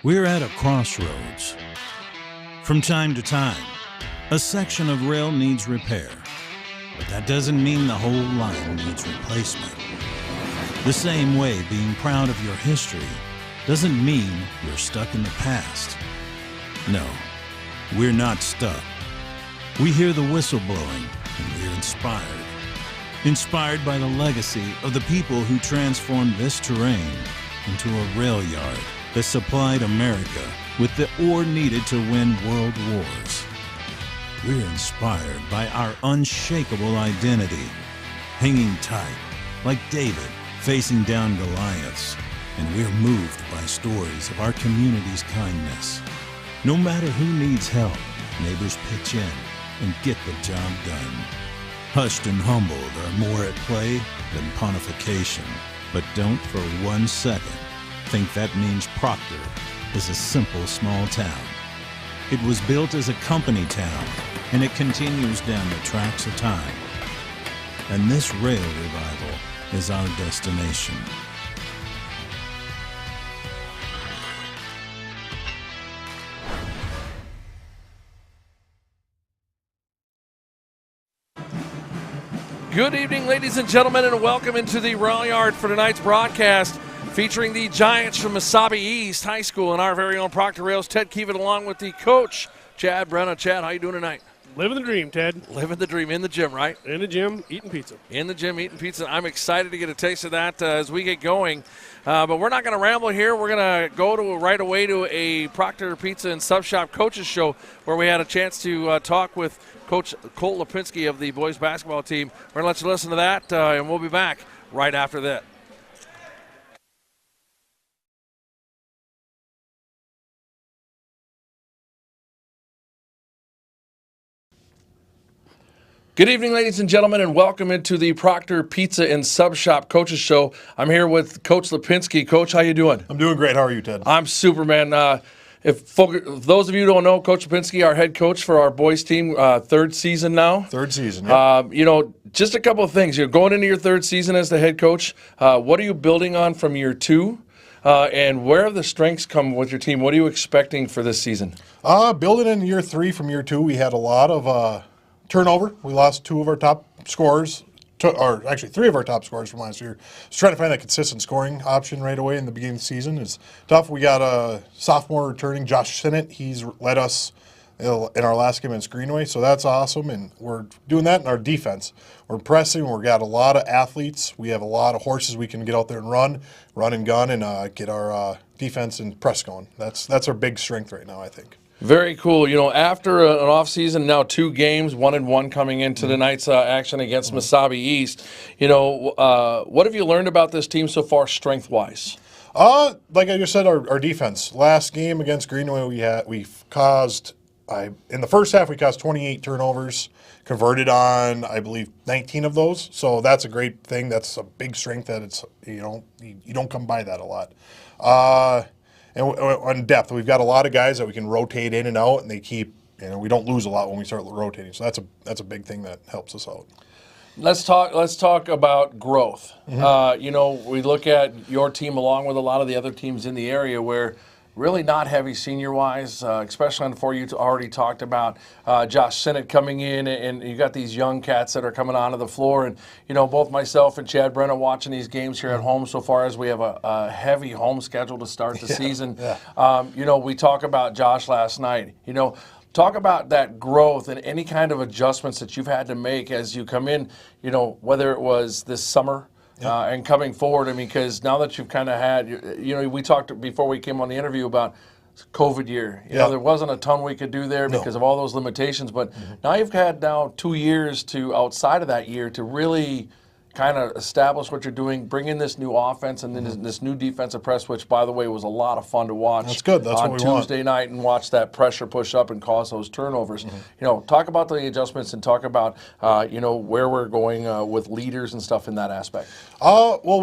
We're at a crossroads. From time to time, a section of rail needs repair, but that doesn't mean the whole line needs replacement. The same way being proud of your history doesn't mean you're stuck in the past. No, we're not stuck. We hear the whistle blowing and we're inspired. Inspired by the legacy of the people who transformed this terrain into a rail yard that supplied America with the ore needed to win world wars. We're inspired by our unshakable identity, hanging tight like David facing down Goliaths, and we're moved by stories of our community's kindness. No matter who needs help, neighbors pitch in and get the job done. Hushed and humbled are more at play than pontification, but don't for 1 second think that means Proctor is a simple small town. It was built as a company town, and it continues down the tracks of time. And this rail revival is our destination. Good evening, ladies and gentlemen, and welcome into the Rail Yard for tonight's broadcast, featuring the Giants from Mesabi East High School and our very own Proctor Rails, Ted Keevan, along with the coach, Chad Brenna. Chad, how you doing tonight? Living the dream, Ted. Living the dream in the gym, right? In the gym, eating pizza. In the gym, eating pizza. I'm excited to get a taste of that as we get going. But we're not going to ramble here. We're going to go right away to a Proctor Pizza and Sub Shop Coaches Show, where we had a chance to talk with Coach Colt Lipinski of the boys basketball team. We're going to let you listen to that, and we'll be back right after that. Good evening, ladies and gentlemen, and welcome into the Proctor Pizza and Sub Shop Coaches Show. I'm here with Coach Lipinski. Coach, how you doing? I'm doing great. How are you, Ted? I'm super, man. If those of you who don't know, Coach Lipinski, our head coach for our boys team, third season now. Third season, yeah. Just a couple of things. You're going into your third season as the head coach. What are you building on from year two? And where have the strengths come with your team? What are you expecting for this season? Building in year three from year two, we had a lot of turnover. We lost two of our top scorers, or actually three of our top scorers from last year. Just trying to find that consistent scoring option right away in the beginning of the season is tough. We got a sophomore returning, Josh Sinnott. He's led us in our last game against Greenway, so that's awesome. And we're doing that in our defense. We're pressing. We've got a lot of athletes. We have a lot of horses we can get out there and run and gun, and get our defense and press going. That's our big strength right now, I think. Very cool. After an offseason, now 2 games, 1-1 coming into tonight's action against Mesabi East, what have you learned about this team so far strength-wise? Like I just said, our defense. Last game against Greenway, we caused, in the first half, we caused 28 turnovers, converted on, I believe, 19 of those. So that's a great thing. That's a big strength that it's, you don't come by that a lot. And on depth, we've got a lot of guys that we can rotate in and out, and they keep, we don't lose a lot when we start rotating. So that's a big thing that helps us out. Let's talk about growth. Mm-hmm. We look at your team along with a lot of the other teams in the area where really not heavy senior-wise, especially on the 4 you already talked about. Josh Sinnott coming in, and you got these young cats that are coming onto the floor. And, both myself and Chad Brenna watching these games here at home so far as we have a heavy home schedule to start the season. Yeah. We talk about Josh last night. Talk about that growth and any kind of adjustments that you've had to make as you come in, whether it was this summer, and coming forward, because now that you've kind of had, we talked before we came on the interview about COVID year. There wasn't a ton we could do there because of all those limitations, but now you've had 2 years to, outside of that year, to really kind of establish what you're doing, bring in this new offense and then this new defensive press, which, by the way, was a lot of fun to watch. That's good. That's on what we Tuesday night and watch that pressure push up and cause those turnovers. Talk about the adjustments and talk about, where we're going with leaders and stuff in that aspect. Well,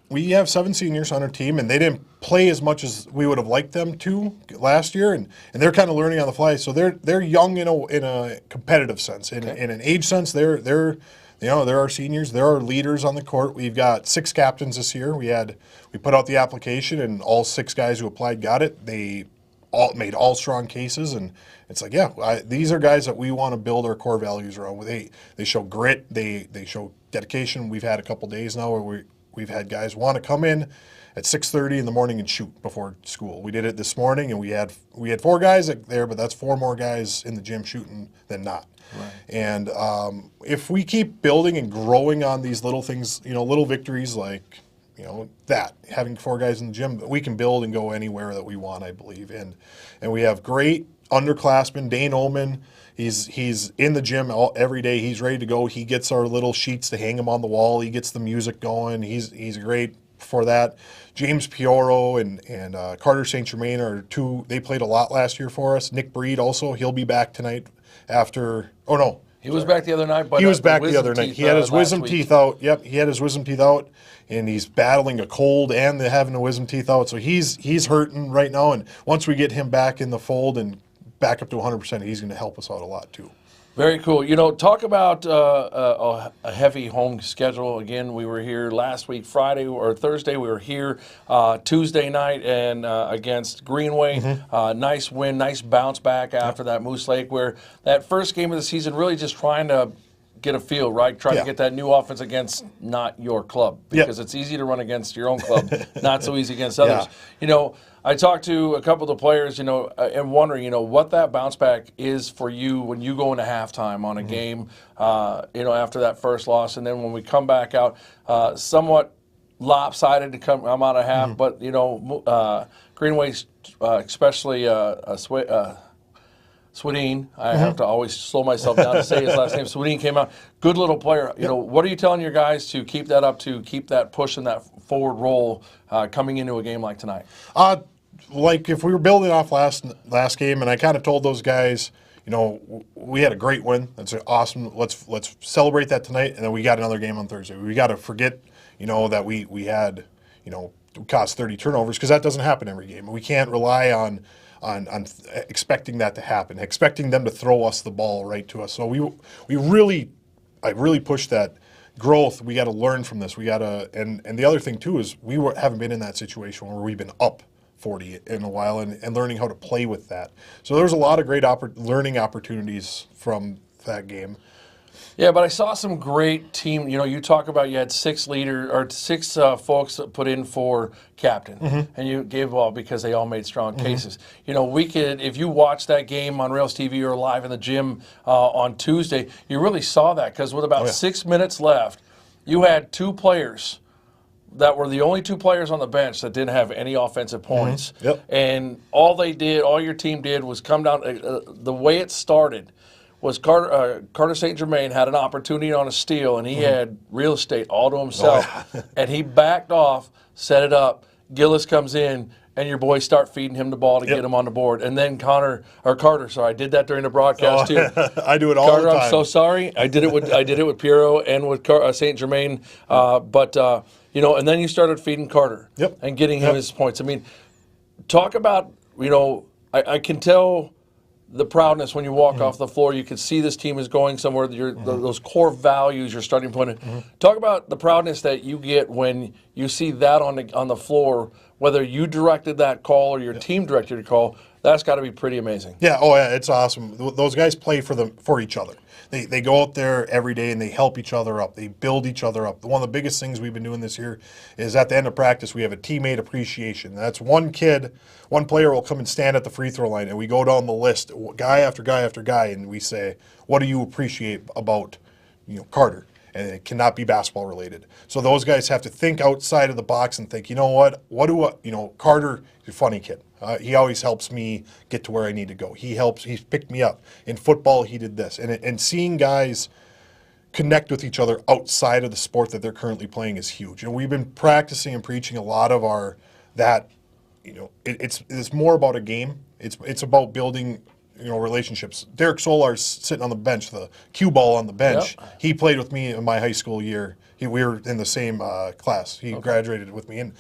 we have 7 seniors on our team, and they didn't play as much as we would have liked them to last year, and they're kind of learning on the fly. So they're young in a competitive sense. In an age sense, they're there are seniors, there are leaders on the court. We've got 6 captains this year. We put out the application, and all 6 guys who applied got it. They all made all strong cases, and it's like, these are guys that we want to build our core values around. They show grit, they show dedication. We've had a couple days now where we've had guys want to come in at 6:30 in the morning and shoot before school. We did it this morning, and we had 4 guys there, but that's 4 more guys in the gym shooting than not. Right. And if we keep building and growing on these little things, little victories like, that, having 4 guys in the gym, we can build and go anywhere that we want, I believe. And we have great underclassmen. Dane Ullman, he's in the gym every day. He's ready to go. He gets our little sheets to hang him on the wall. He gets the music going. He's great for that. James Pioro and Carter St. Germain are 2. They played a lot last year for us. Nick Breed also, he'll be back tonight after. Oh no, he was back the other night. But he was back the other night. He had his wisdom teeth out. Yep, he had his wisdom teeth out, and he's battling a cold and having the wisdom teeth out. So he's hurting right now. And once we get him back in the fold and back up to 100%, he's going to help us out a lot too. Very cool. Talk about a heavy home schedule. Again, we were here last week, Friday or Thursday. We were here Tuesday night and against Greenway. Mm-hmm. Nice win, nice bounce back after that Moose Lake, where that first game of the season really just trying to get a feel, right? Trying to get that new offense against not your club, because it's easy to run against your own club, not so easy against others. I talked to a couple of the players, and wondering, what that bounce back is for you when you go into halftime on a game, after that first loss, and then when we come back out, somewhat lopsided to come out of half, but Greenway, especially Swedin, I have to always slow myself down to say his last name. Swedin came out, good little player. What are you telling your guys to keep that up, to keep that push and that forward roll coming into a game like tonight? Like if we were building off last game, and I kind of told those guys, we had a great win. That's awesome. Let's celebrate that tonight, and then we got another game on Thursday. We got to forget, that we had, caused 30 turnovers, because that doesn't happen every game. We can't rely on expecting that to happen, expecting them to throw us the ball right to us. So I really pushed that growth. We got to learn from this. We got to, and the other thing too is haven't been in that situation where we've been up 40 in a while, and learning how to play with that. So there's a lot of great learning opportunities from that game. Yeah, but I saw some great team. You talk about you had 6 folks that put in for captain, and you gave all because they all made strong cases. We could, if you watch that game on Rails TV or live in the gym on Tuesday, you really saw that, because with about 6 minutes left, you had 2 players that were the only 2 players on the bench that didn't have any offensive points. And all your team did was come down. The way it started was Carter St. Germain had an opportunity on a steal, and he had real estate all to himself. And he backed off, set it up. Gillis comes in, and your boys start feeding him the ball to get him on the board. And then Carter, I did that during the broadcast too. I do it all the time. I'm so sorry. I did it with Piero and with St. Germain. And then you started feeding Carter and getting him his points. I mean, talk about, I can tell the proudness when you walk off the floor. You can see this team is going somewhere. Those core values you're starting to put in. Talk about the proudness that you get when you see that on the floor, whether you directed that call or your team directed the call. That's got to be pretty amazing. Yeah, it's awesome. Those guys play for each other. They go out there every day and they help each other up. They build each other up. One of the biggest things we've been doing this year is at the end of practice, we have a teammate appreciation. That's one player will come and stand at the free throw line, and we go down the list, guy after guy after guy, and we say, what do you appreciate about Carter? And it cannot be basketball related. So those guys have to think outside of the box and think, Carter, he's a funny kid. He always helps me get to where I need to go. He's picked me up. In football, he did this. And seeing guys connect with each other outside of the sport that they're currently playing is huge. And we've been practicing and preaching a lot of it's more about a game. It's about building relationships. Derek Solar's sitting on the bench, the cue ball on the bench. Yep. He played with me in my high school year. We were in the same class. He graduated with me. And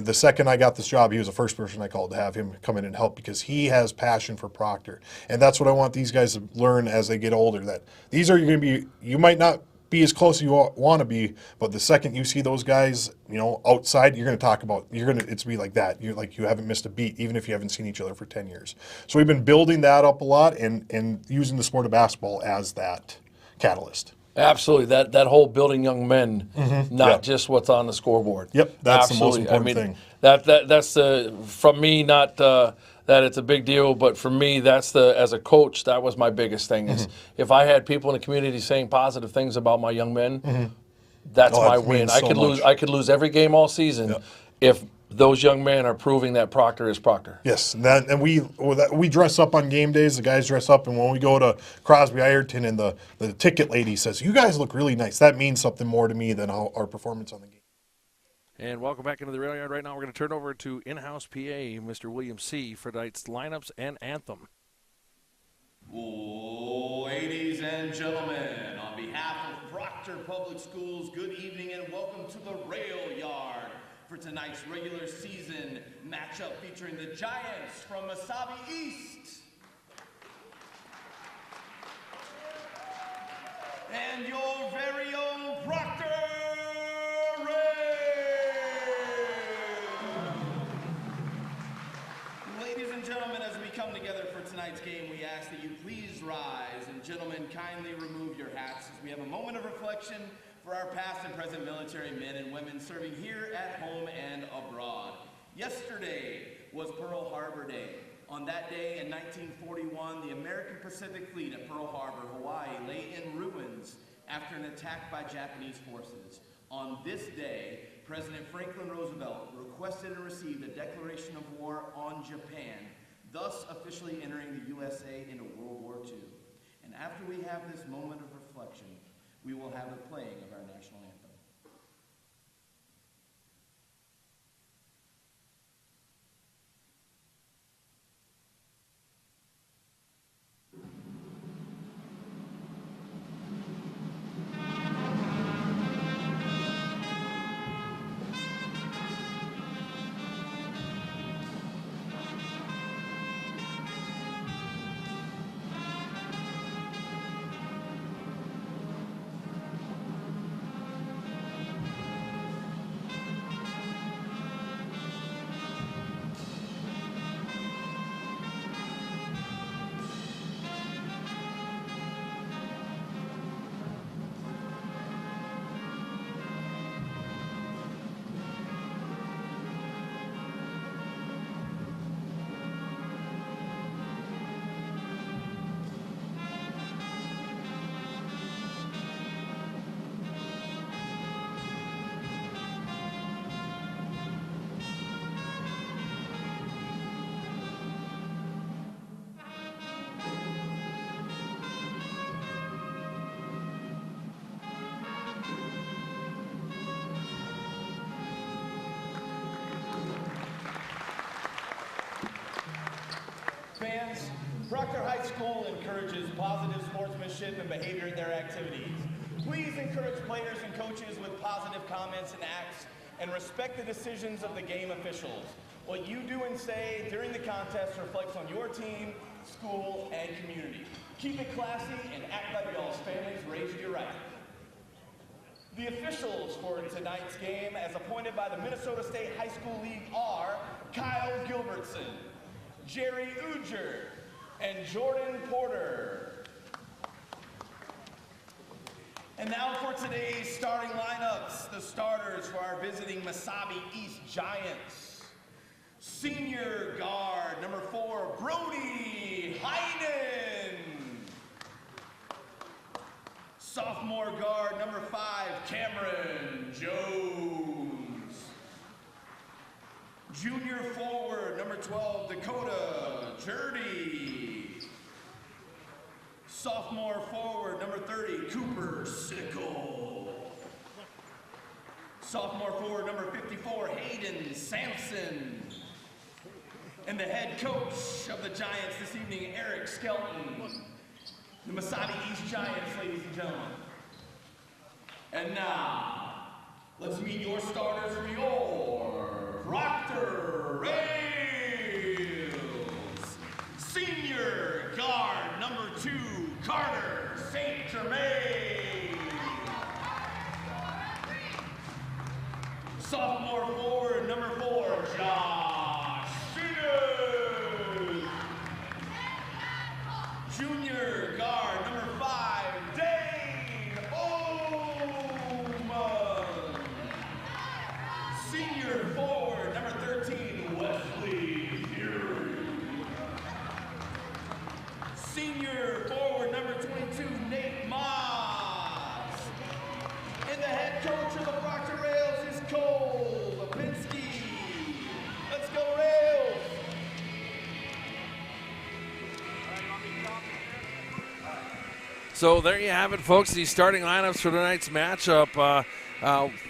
the second I got this job, he was the first person I called to have him come in and help, because he has passion for Proctor. And that's what I want these guys to learn as they get older, that these are going to be, you might not be as close as you want to be, but the second you see those guys, outside, you're going to talk about, it's be like that. You're like, you haven't missed a beat, even if you haven't seen each other for 10 years. So we've been building that up a lot and using the sport of basketball as that catalyst. Absolutely, that whole building young men, not just what's on the scoreboard. Yep, that's Absolutely. the most important thing. That's from me, not that it's a big deal, but for me, as a coach, that was my biggest thing. Is if I had people in the community saying positive things about my young men, that's my win. I could lose every game all season if those young men are proving that Proctor is Proctor. Yes, and we dress up on game days. The guys dress up, and when we go to Crosby Ironton, and the ticket lady says, "You guys look really nice," that means something more to me than our performance on the game. And welcome back into the rail yard. Right now, we're going to turn over to in-house PA, Mr. William C., for tonight's lineups and anthem. Ladies and gentlemen, on behalf of Proctor Public Schools, good evening and welcome to the rail yard for tonight's regular season matchup featuring the Giants from Mesabi East and your very own Proctor come together for tonight's game, we ask that you please rise, and gentlemen, kindly remove your hats as we have a moment of reflection for our past and present military men and women serving here at home and abroad. Yesterday was Pearl Harbor Day. On that day in 1941, the American Pacific Fleet at Pearl Harbor, Hawaii, lay in ruins after an attack by Japanese forces. On this day, President Franklin Roosevelt requested and received a declaration of war on Japan, thus officially entering the USA into World War II. And after we have this moment of reflection, we will have the playing of our national anthem. Fans, Proctor High School encourages positive sportsmanship and behavior in their activities. Please encourage players and coaches with positive comments and acts and respect the decisions of the game officials. What you do and say during the contest reflects on your team, school, and community. Keep it classy and act like y'all's families raised you right. The officials for tonight's game, as appointed by the Minnesota State High School League, are Kyle Gilbertson, Jerry Uger, and Jordan Porter. And now for today's starting lineups, the starters for our visiting Mesabi East Giants. Senior guard, number 4, Brody Heinen. Sophomore guard, number 5, Cameron Jones. Junior forward, number 12, Dakota Jurdy. Sophomore forward, number 30, Cooper Sickle. Sophomore forward, number 54, Hayden Sampson. And the head coach of the Giants this evening, Eric Skelton. The Mesabi East Giants, ladies and gentlemen. And now, let's meet your starters for your Proctor Rails. Senior guard, number 2, Carter St. Germain. So there you have it, folks. The starting lineups for tonight's matchup.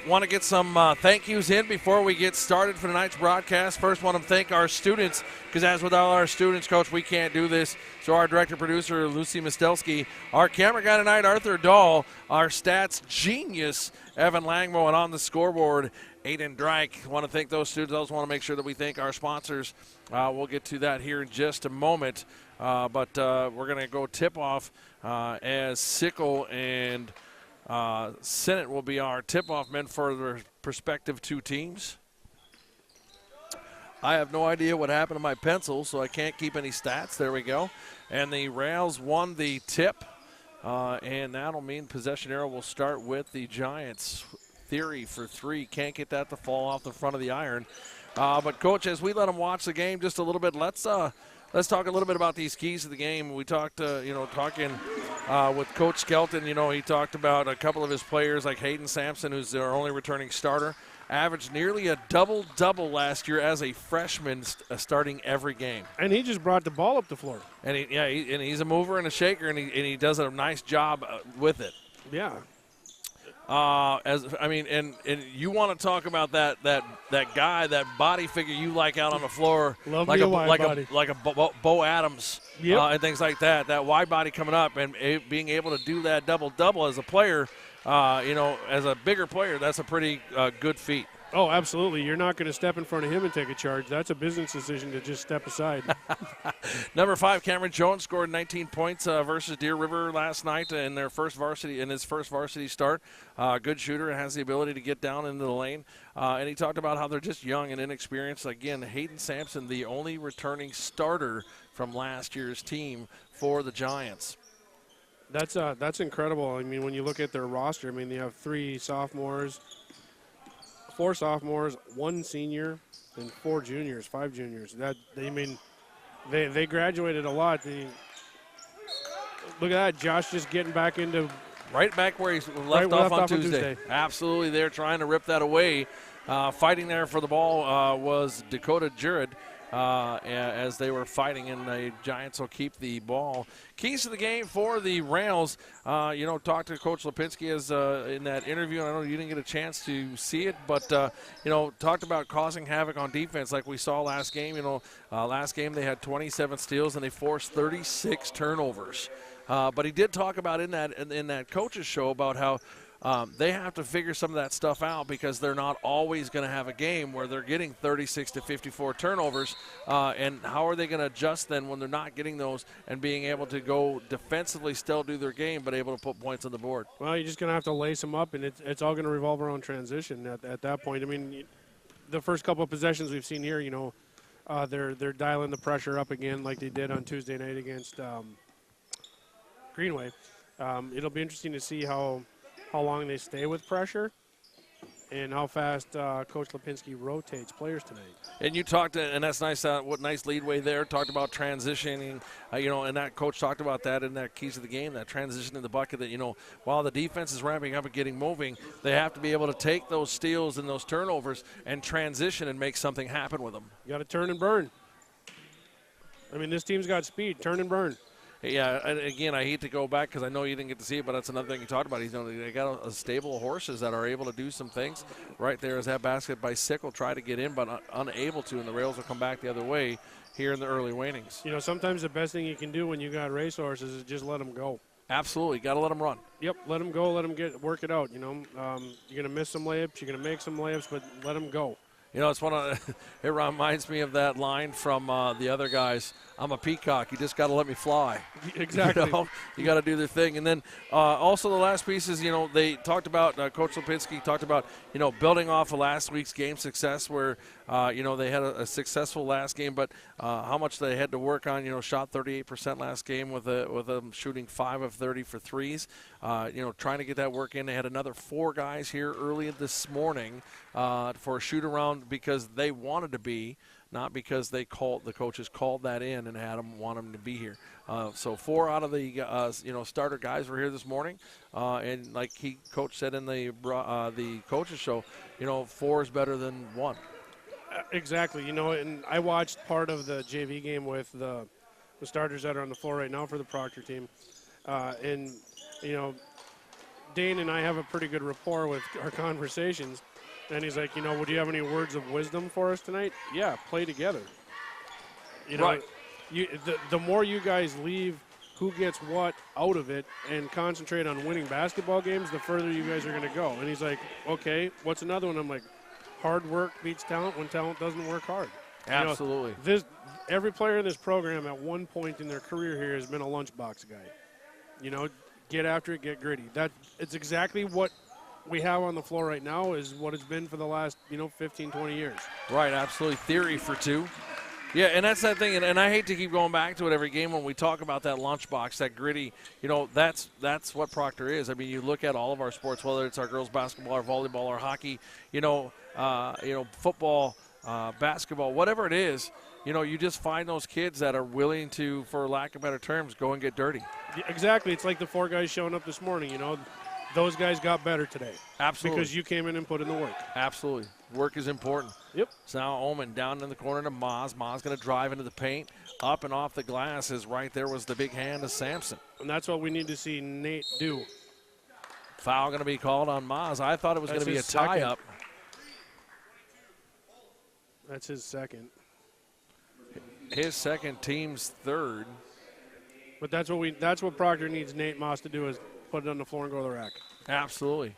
Want to get some thank yous in before we get started for tonight's broadcast. First, want to thank our students, because as with all our students, Coach, we can't do this. So our director-producer, Lucy Mistelski, our camera guy tonight, Arthur Dahl, our stats genius, Evan Langmo, and on the scoreboard, Aiden Drake. Want to thank those students. I also want to make sure that we thank our sponsors. We'll get to that here in just a moment. But we're going to go tip-off as Sickle and Sennett will be our tip-off men for their respective two teams. I have no idea what happened to my pencil, so I can't keep any stats. There we go. And the Rails won the tip, and that'll mean possession arrow will start with the Giants. Theory for three. Can't get that to fall off the front of the iron. But, Coach, as we let them watch the game just a little bit, let's talk a little bit about these keys to the game. We talked, talking with Coach Skelton. He talked about a couple of his players like Hayden Sampson, who's their only returning starter, averaged nearly a double-double last year as a freshman, starting every game. And he just brought the ball up the floor. And he's a mover and a shaker, and he does a nice job with it. Yeah. And you want to talk about that guy, that body figure you like out on the floor, Love like me a wide body. like a Bo Adams, Yep. And things like that. That wide body coming up and being able to do that double as a player, as a bigger player, that's a pretty good feat. Oh, absolutely. You're not going to step in front of him and take a charge. That's a business decision to just step aside. Number 5, Cameron Jones scored 19 points versus Deer River last night in his first varsity start. Good shooter and has the ability to get down into the lane. And he talked about how they're just young and inexperienced. Again, Hayden Sampson, the only returning starter from last year's team for the Giants. That's incredible. I mean, when you look at their roster, they have 3 sophomores, 4 sophomores, 1 senior, and 4 juniors, 5 juniors. They graduated a lot. Look at that, Josh just getting back into right back where he left off on Tuesday. Absolutely, they're trying to rip that away. Fighting there for the ball was Dakota Jurid. As they were fighting, and the Giants will keep the ball. Keys to the game for the Rails. Talked to Coach Lipinski in that interview, and I know you didn't get a chance to see it, but, talked about causing havoc on defense like we saw last game. Last game they had 27 steals, and they forced 36 turnovers. But he did talk about in that coach's show about how they have to figure some of that stuff out, because they're not always going to have a game where they're getting 36 to 54 turnovers. And how are they going to adjust then when they're not getting those and being able to go defensively, still do their game, but able to put points on the board? Well, you're just going to have to lace them up, and it's all going to revolve around transition at that point. The first couple of possessions we've seen here, they're dialing the pressure up again like they did on Tuesday night against Greenway. It'll be interesting to see how long they stay with pressure and how fast Coach Lipinski rotates players tonight. And you talked, and that's nice. What nice leadway there. Talked about transitioning, and that coach talked about that in that keys of the game, that transition in the bucket. That while the defense is ramping up and getting moving, they have to be able to take those steals and those turnovers and transition and make something happen with them. You got to turn and burn. This team's got speed. Turn and burn. Yeah, and again, I hate to go back because I know you didn't get to see it, but that's another thing he talked about. They got a stable of horses that are able to do some things. Right there is that basket by Sickle, try to get in, but unable to, and the Rails will come back the other way here in the early wainings. Sometimes the best thing you can do when you got racehorses is just let them go. Absolutely, got to let them run. Yep, let them go, let them work it out. You're going to miss some layups, you're going to make some layups, but let them go. It's it reminds me of that line from the other guys. I'm a peacock. You just got to let me fly. Exactly. You got to do their thing. And then also the last piece is, they talked about, Coach Lipinski talked about, building off of last week's game success where, they had a successful last game, but how much they had to work on, shot 38% last game with them shooting 5 of 30 for threes, trying to get that work in. They had another 4 guys here early this morning for a shoot around because they wanted to be, not because the coaches called that in and want them to be here. So 4 out of the starter guys were here this morning, and like coach said in the coaches show, 4 is better than 1. Exactly. And I watched part of the JV game with the starters that are on the floor right now for the Proctor team, And, Dane and I have a pretty good rapport with our conversations. And he's like, would you have any words of wisdom for us tonight? Yeah, play together. Right. The more you guys leave who gets what out of it and concentrate on winning basketball games, the further you guys are going to go. And he's like, okay, what's another one? I'm like, hard work beats talent when talent doesn't work hard. Absolutely. Every player in this program at one point in their career here has been a lunchbox guy. Get after it, get gritty. It's exactly what we have on the floor right now is what it's been for the last, 15, 20 years. Right, absolutely. Theory for two. Yeah, and that's that thing, and I hate to keep going back to it every game when we talk about that lunchbox, that gritty. That's what Proctor is. I mean, you look at all of our sports, whether it's our girls basketball or volleyball or hockey, football, basketball, whatever it is. You just find those kids that are willing to, for lack of better terms, go and get dirty. Yeah, exactly. It's like the 4 guys showing up this morning. Those guys got better today. Absolutely. Because you came in and put in the work. Absolutely. Work is important. Yep. So now Omen down in the corner to Maz. Maz going to drive into the paint. Up and off the glass is right there was the big hand of Sampson. And that's what we need to see Nate do. Foul going to be called on Maz. I thought it was going to be a tie-up. That's his second. His second, team's third. But that's what Proctor needs Nate Moss to do is put it on the floor and go to the rack. Absolutely.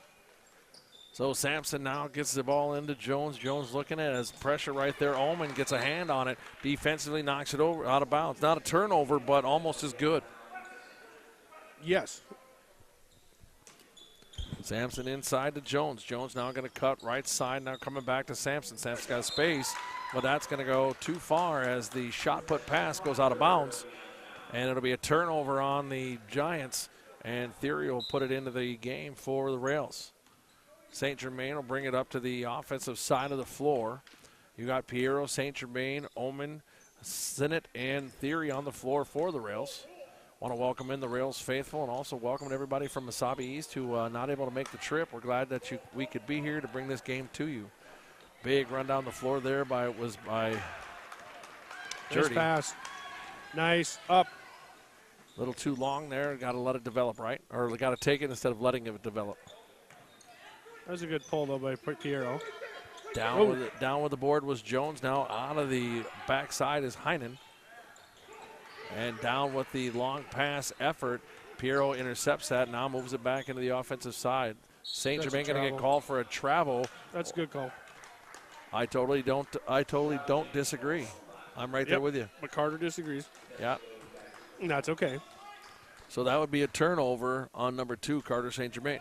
So Sampson now gets the ball into Jones. Jones looking at his pressure right there. Ullman gets a hand on it. Defensively knocks it over out of bounds. Not a turnover, but almost as good. Yes. Sampson inside to Jones. Jones now going to cut right side. Now coming back to Sampson. Sampson's got space, but that's going to go too far as the shot put pass goes out of bounds. And it'll be a turnover on the Giants. And Theory will put it into the game for the Rails. St. Germain will bring it up to the offensive side of the floor. You got Piero, St. Germain, Omen, Sinnott, and Theory on the floor for the Rails. Want to welcome in the Rails faithful and also welcome everybody from Mesabi East who not able to make the trip. We're glad that we could be here to bring this game to you. Big run down the floor there by Nice pass. Nice up. A little too long there. Got to let it develop, right? Or got to take it instead of letting it develop. That was a good pull, though, by Piero. Down with the board was Jones. Now out of the backside is Heinen. And down with the long pass effort. Piero intercepts that. Now moves it back into the offensive side. St. Germain going to get called for a travel. That's a good call. I totally don't disagree. I'm right there with you. But Carter disagrees. Yeah. And that's okay. So that would be a turnover on number 2, Carter St. Germain.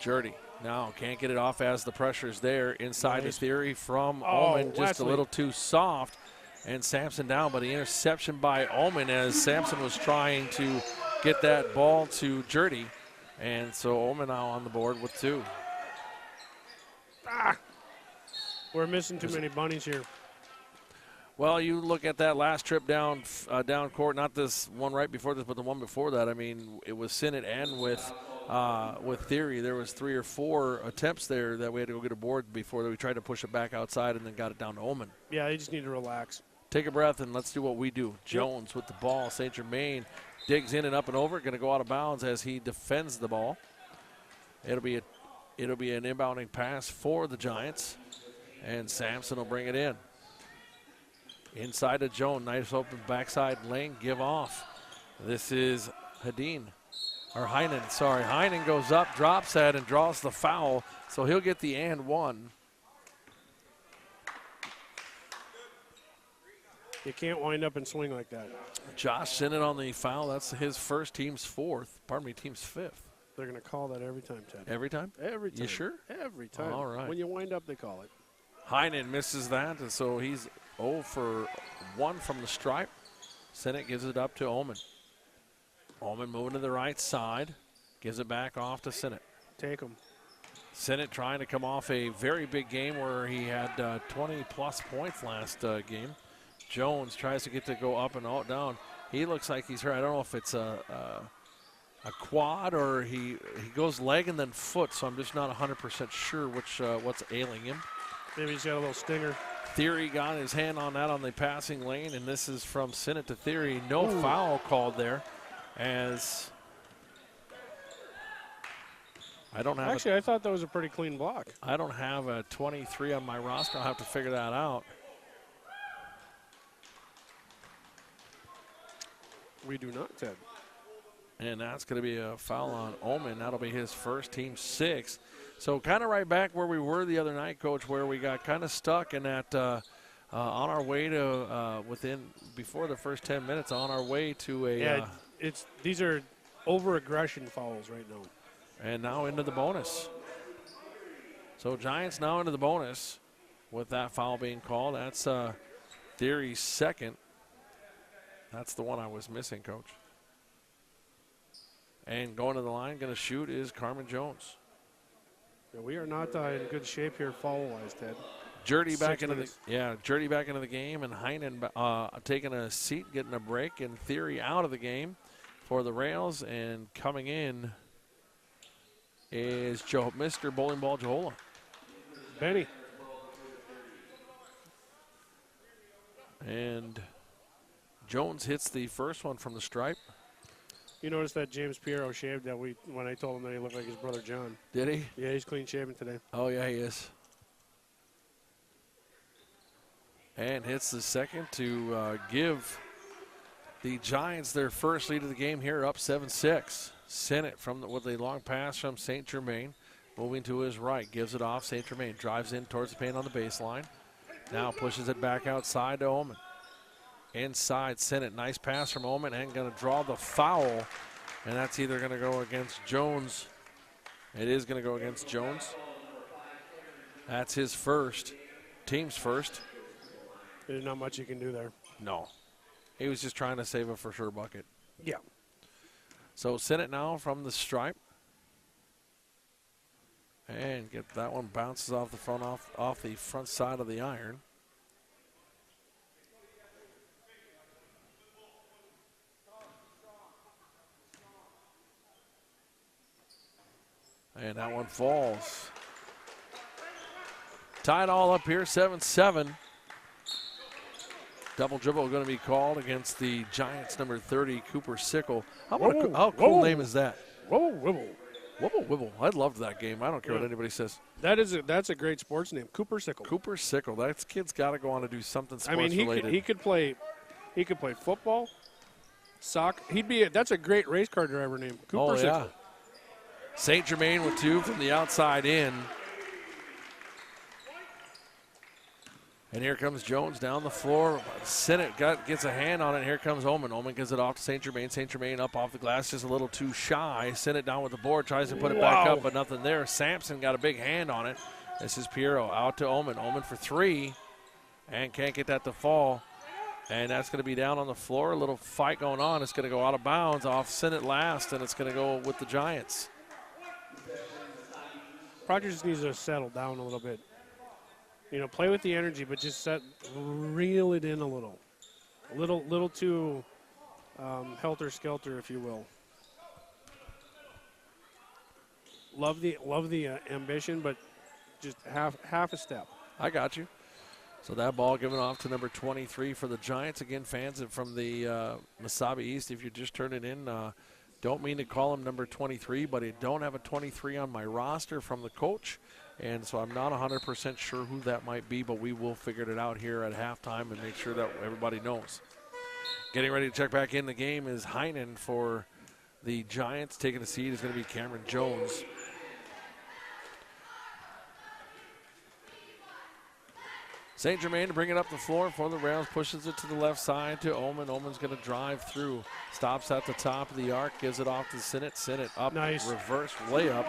Jurdy now can't get it off as the pressure's there. Inside the Theory from Ullman, just a little too soft. And Sampson down, but the interception by Ullman as Sampson was trying to get that ball to Jurdy. And so Ullman now on the board with 2. We're missing too many bunnies here. Well, you look at that last trip down court, not this one right before this, but the one before that. I mean, it was Sinnott and with Theory. There was 3 or 4 attempts there that we had to go get a board before that we tried to push it back outside and then got it down to Ullman. Yeah, they just need to relax. Take a breath and let's do what we do. Jones with the ball. St. Germain digs in and up and over. Going to go out of bounds as he defends the ball. It'll be an inbounding pass for the Giants, and Sampson will bring it in. Inside to Jones, nice open backside lane, give off. This is Heinen. Heinen goes up, drops that, and draws the foul, so he'll get the and 1. You can't wind up and swing like that. Josh Sinnott on the foul. That's his first, team's 4th. Pardon me, team's 5th. They're going to call that every time, Ted. Every time? Every time. You sure? Every time. All right. When you wind up, they call it. Heinen misses that, and so he's 0 for 1 from the stripe. Sinnott gives it up to Ullman. Ullman moving to the right side. Gives it back off to Sinnott. Take him. Sinnott trying to come off a very big game where he had 20-plus points last game. Jones tries to get to go up and out down. He looks like he's hurt. I don't know if it's a quad or he goes leg and then foot, so I'm just not 100% sure what's ailing him. Maybe he's got a little stinger. Theory got his hand on that on the passing lane, and this is from Sinnott to Theory. No foul called there, as I don't have. Actually, I thought that was a pretty clean block. I don't have a 23 on my roster. I'll have to figure that out. We do not, Ted. And that's going to be a foul on Omen. That'll be his first, team 6. So kind of right back where we were the other night, Coach, where we got kind of stuck in that on our way to before the first 10 minutes, on our way to a. These are over-aggression fouls right now. And now into the bonus. So Giants now into the bonus with that foul being called. That's Theory's second. That's the one I was missing, Coach. And going to the line, going to shoot is Carmen Jones. Yeah, we are not in good shape here foul-wise, Ted. Jurdy back into the game, and Heinen taking a seat, getting a break, and Theory out of the game for the Rails. And coming in is Mr. Bowling Ball Johola. Benny. And Jones hits the first one from the stripe. You noticed that James Piero shaved that when I told him that he looked like his brother John. Did he? Yeah, he's clean shaven today. Oh, yeah, he is. And hits the second to give the Giants their first lead of the game here, up 7-6. Sinnott with a long pass from St. Germain, moving to his right, gives it off. St. Germain drives in towards the paint on the baseline. Now pushes it back outside to Omen. Inside, Sinnott, nice pass from Omen, and going to draw the foul, and that's either going to go against Jones. It is going to go against Jones. That's his first, team's first. There's not much you can do there. No. He was just trying to save a for sure bucket. Yeah. So Sinnott now from the stripe. And get that one, bounces off the front off the front side of the iron. And that one falls. Tied all up here, 7-7. Double dribble going to be called against the Giants, number 30, Cooper Sickle. How cool name is that? Whoa, wibble. Wibble, wibble. I loved that game. I don't care what anybody says. That's a great sports name, Cooper Sickle. Cooper Sickle. That kid's got to go on to do something sports related. He could play football, soccer. That's a great race car driver name, Cooper Sickle. St. Germain with 2 from the outside in. And here comes Jones down the floor. Sinnott gets a hand on it. Here comes Omen. Omen gives it off to St. Germain. St. Germain up off the glass, just a little too shy. Sinnott down with the board, tries to put it back up, but nothing there. Sampson got a big hand on it. This is Piero out to Omen. Omen for 3, and can't get that to fall. And that's going to be down on the floor. A little fight going on. It's going to go out of bounds off Sinnott last, and it's going to go with the Giants. Proctor just needs to settle down a little bit. Play with the energy, but just reel it in a little. A little too helter-skelter, if you will. Love the ambition, but just half a step. I got you. So that ball given off to number 23 for the Giants. Again, fans from the Mesabi East, if you just turned it in, don't mean to call him number 23, but I don't have a 23 on my roster from the coach. And so I'm not 100% sure who that might be, but we will figure it out here at halftime and make sure that everybody knows. Getting ready to check back in the game is Heinen for the Giants. Taking a seat is going to be Cameron Jones. St. Germain to bring it up the floor for the Rails, pushes it to the left side to Omen. Omen's going to drive through, stops at the top of the arc, gives it off to Sinnott. Sinnott up, nice reverse layup.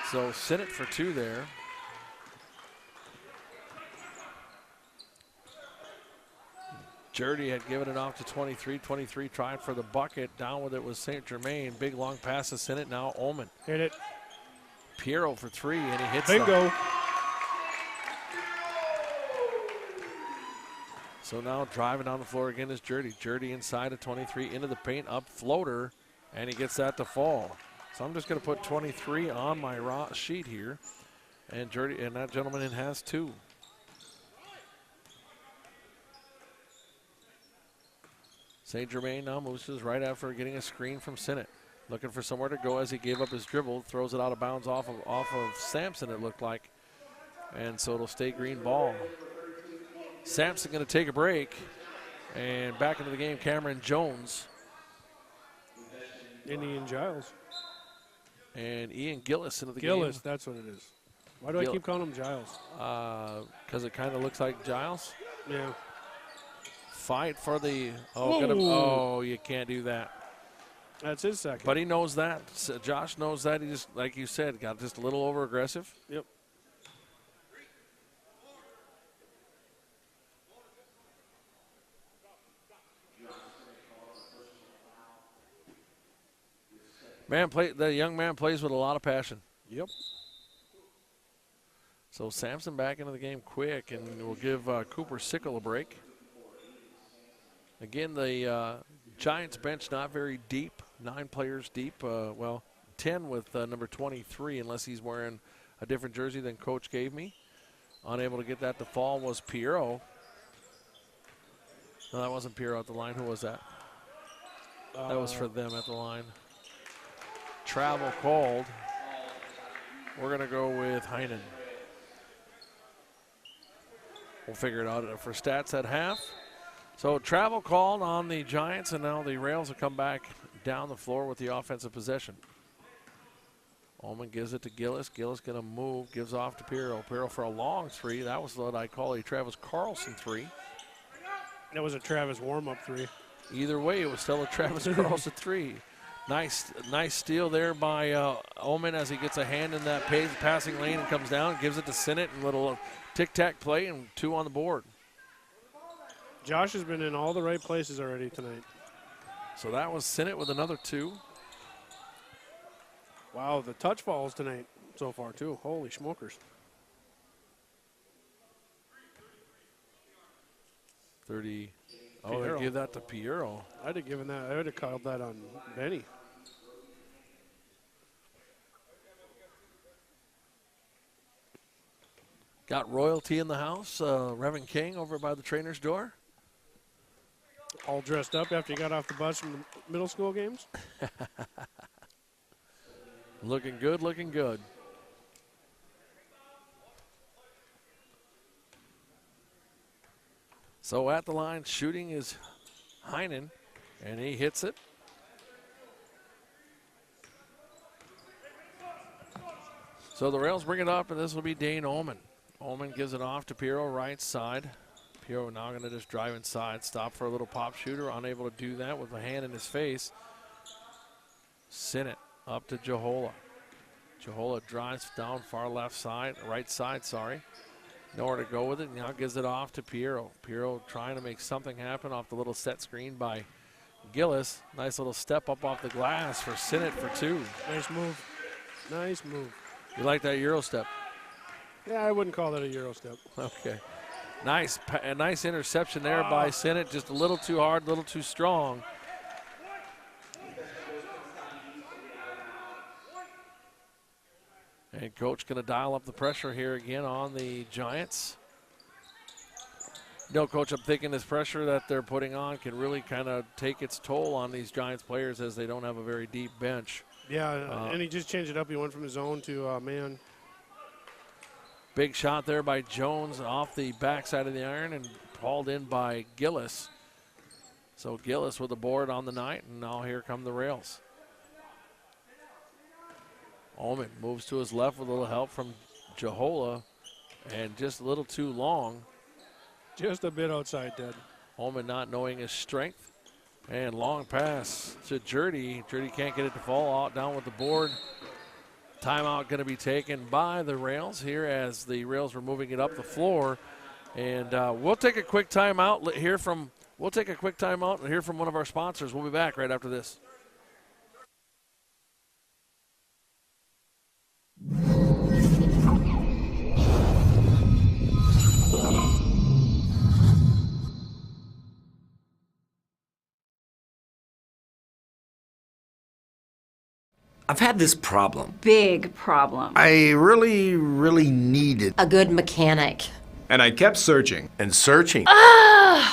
So Sinnott for 2 there. Jurdy had given it off to 23. 23 tried for the bucket. Down with it was St. Germain. Big long pass to Sinnott. Now Omen. Hit it. Piero for 3, and he hits bingo. So now driving down the floor again is Jurdy. Jurdy inside of 23 into the paint, up floater, and he gets that to fall. So I'm just going to put 23 on my sheet here, and Jurdy, and that gentleman has 2. St. Germain now moves to his right after getting a screen from Sinnott. Looking for somewhere to go as he gave up his dribble. Throws it out of bounds off of Sampson, it looked like. And so it'll stay green ball. Sampson going to take a break. And back into the game, Cameron Jones. And Ian Giles. And Ian Gillis into the game. Gillis, that's what it is. Why do I keep calling him Giles? Because it kind of looks like Giles. Yeah. Fight for the. Oh, you can't do that. That's his second. But he knows that. Josh knows that. He just, like you said, got just a little over aggressive. Yep. The young man plays with a lot of passion. Yep. So Sampson back into the game quick, and we'll give Cooper Sickle a break. Again, the Giants bench not very deep, 9 players deep. 10 with number 23, unless he's wearing a different jersey than Coach gave me. Unable to get that to fall was Piero. No, that wasn't Piero at the line. Who was that? That was for them at the line. Travel called. We're going to go with Heinen. We'll figure it out for stats at half. So travel called on the Giants, and now the Rails will come back down the floor with the offensive possession. Ullman gives it to Gillis. Gillis going to move, gives off to Piero. Piero for a long three. That was what I call a Travis Carlson three. That was a Travis warm-up three. Either way, it was still a Travis Carlson three. Nice steal there by Ullman as he gets a hand in that passing lane and comes down, gives it to Sinnott, and little tic-tac play, and 2 on the board. Josh has been in all the right places already tonight. So that was Sinnott with another 2. Wow, the touch falls tonight so far, too. Holy smokers. 30. Oh, they give that to Piero. I'd have given that. I would have called that on Benny. Got royalty in the house. Reverend King over by the trainer's door. All dressed up after you got off the bus from the middle school games. Looking good, looking good. So at the line, shooting is Heinen, and he hits it. So the Rails bring it up, and this will be Dane Ullman. Ullman gives it off to Piero, right side. Piero now going to just drive inside, stop for a little pop shooter, unable to do that with a hand in his face. Sinnott up to Jahola. Jahola drives down far left side, right side, sorry. Nowhere to go with it, now gives it off to Piero. Piero trying to make something happen off the little set screen by Gillis. Nice little step up off the glass for Sinnott for 2. Nice move. Nice move. You like that Euro step? Yeah, I wouldn't call that a Euro step. Okay. A nice interception there by Sinnott. Just a little too hard, a little too strong. And coach going to dial up the pressure here again on the Giants. No, coach, I'm thinking this pressure that they're putting on can really kind of take its toll on these Giants players as they don't have a very deep bench. Yeah, and he just changed it up. He went from his zone to man. Big shot there by Jones off the backside of the iron and hauled in by Gillis. So Gillis with the board on the night, and now here come the Rails. Ullman moves to his left with a little help from Jahola, and just a little too long. Just a bit outside, Ted. Ullman not knowing his strength. And long pass to Jurdy. Jurdy can't get it to fall out, down with the board. Timeout going to be taken by the Rails here as the Rails were moving it up the floor. And we'll take a quick timeout and hear from one of our sponsors. We'll be back right after this. I've had this problem. Big problem. I really needed a good mechanic. And I kept searching. And searching.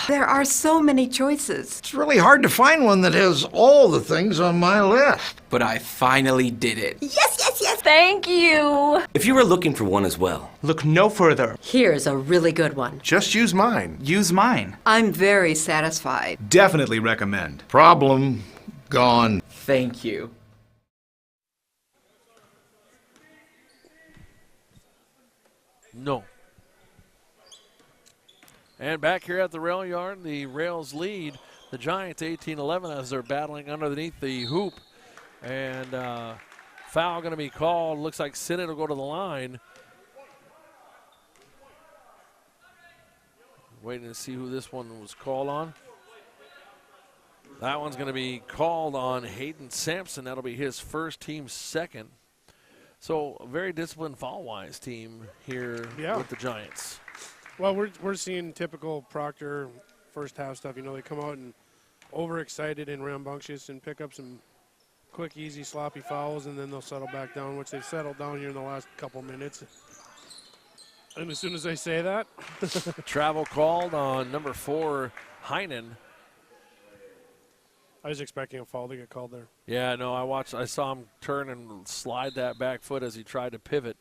There are so many choices. It's really hard to find one that has all the things on my list. But I finally did it. Yes, yes, yes. Thank you. If you were looking for one as well, look no further. Here's a really good one. Just use mine. Use mine. I'm very satisfied. Definitely recommend. Problem gone. thank you. No. And back here at the rail yard, the Rails lead the Giants 18-11 as they're battling underneath the hoop. And foul going to be called. Looks like Sinnott will go to the line. Waiting to see who this one was called on. That one's going to be called on Hayden Sampson. That'll be his first, team second. So a very disciplined foul-wise team here with the Giants. Well, we're seeing typical Proctor first half stuff. You know, they come out and overexcited and rambunctious and pick up some quick, easy, sloppy fouls, and then they'll settle back down, which they've settled down here in the last couple minutes. And as soon as they say that. Travel called on number 4, Heinen. I was expecting a foul to get called there. Yeah, no, I saw him turn and slide that back foot as he tried to pivot.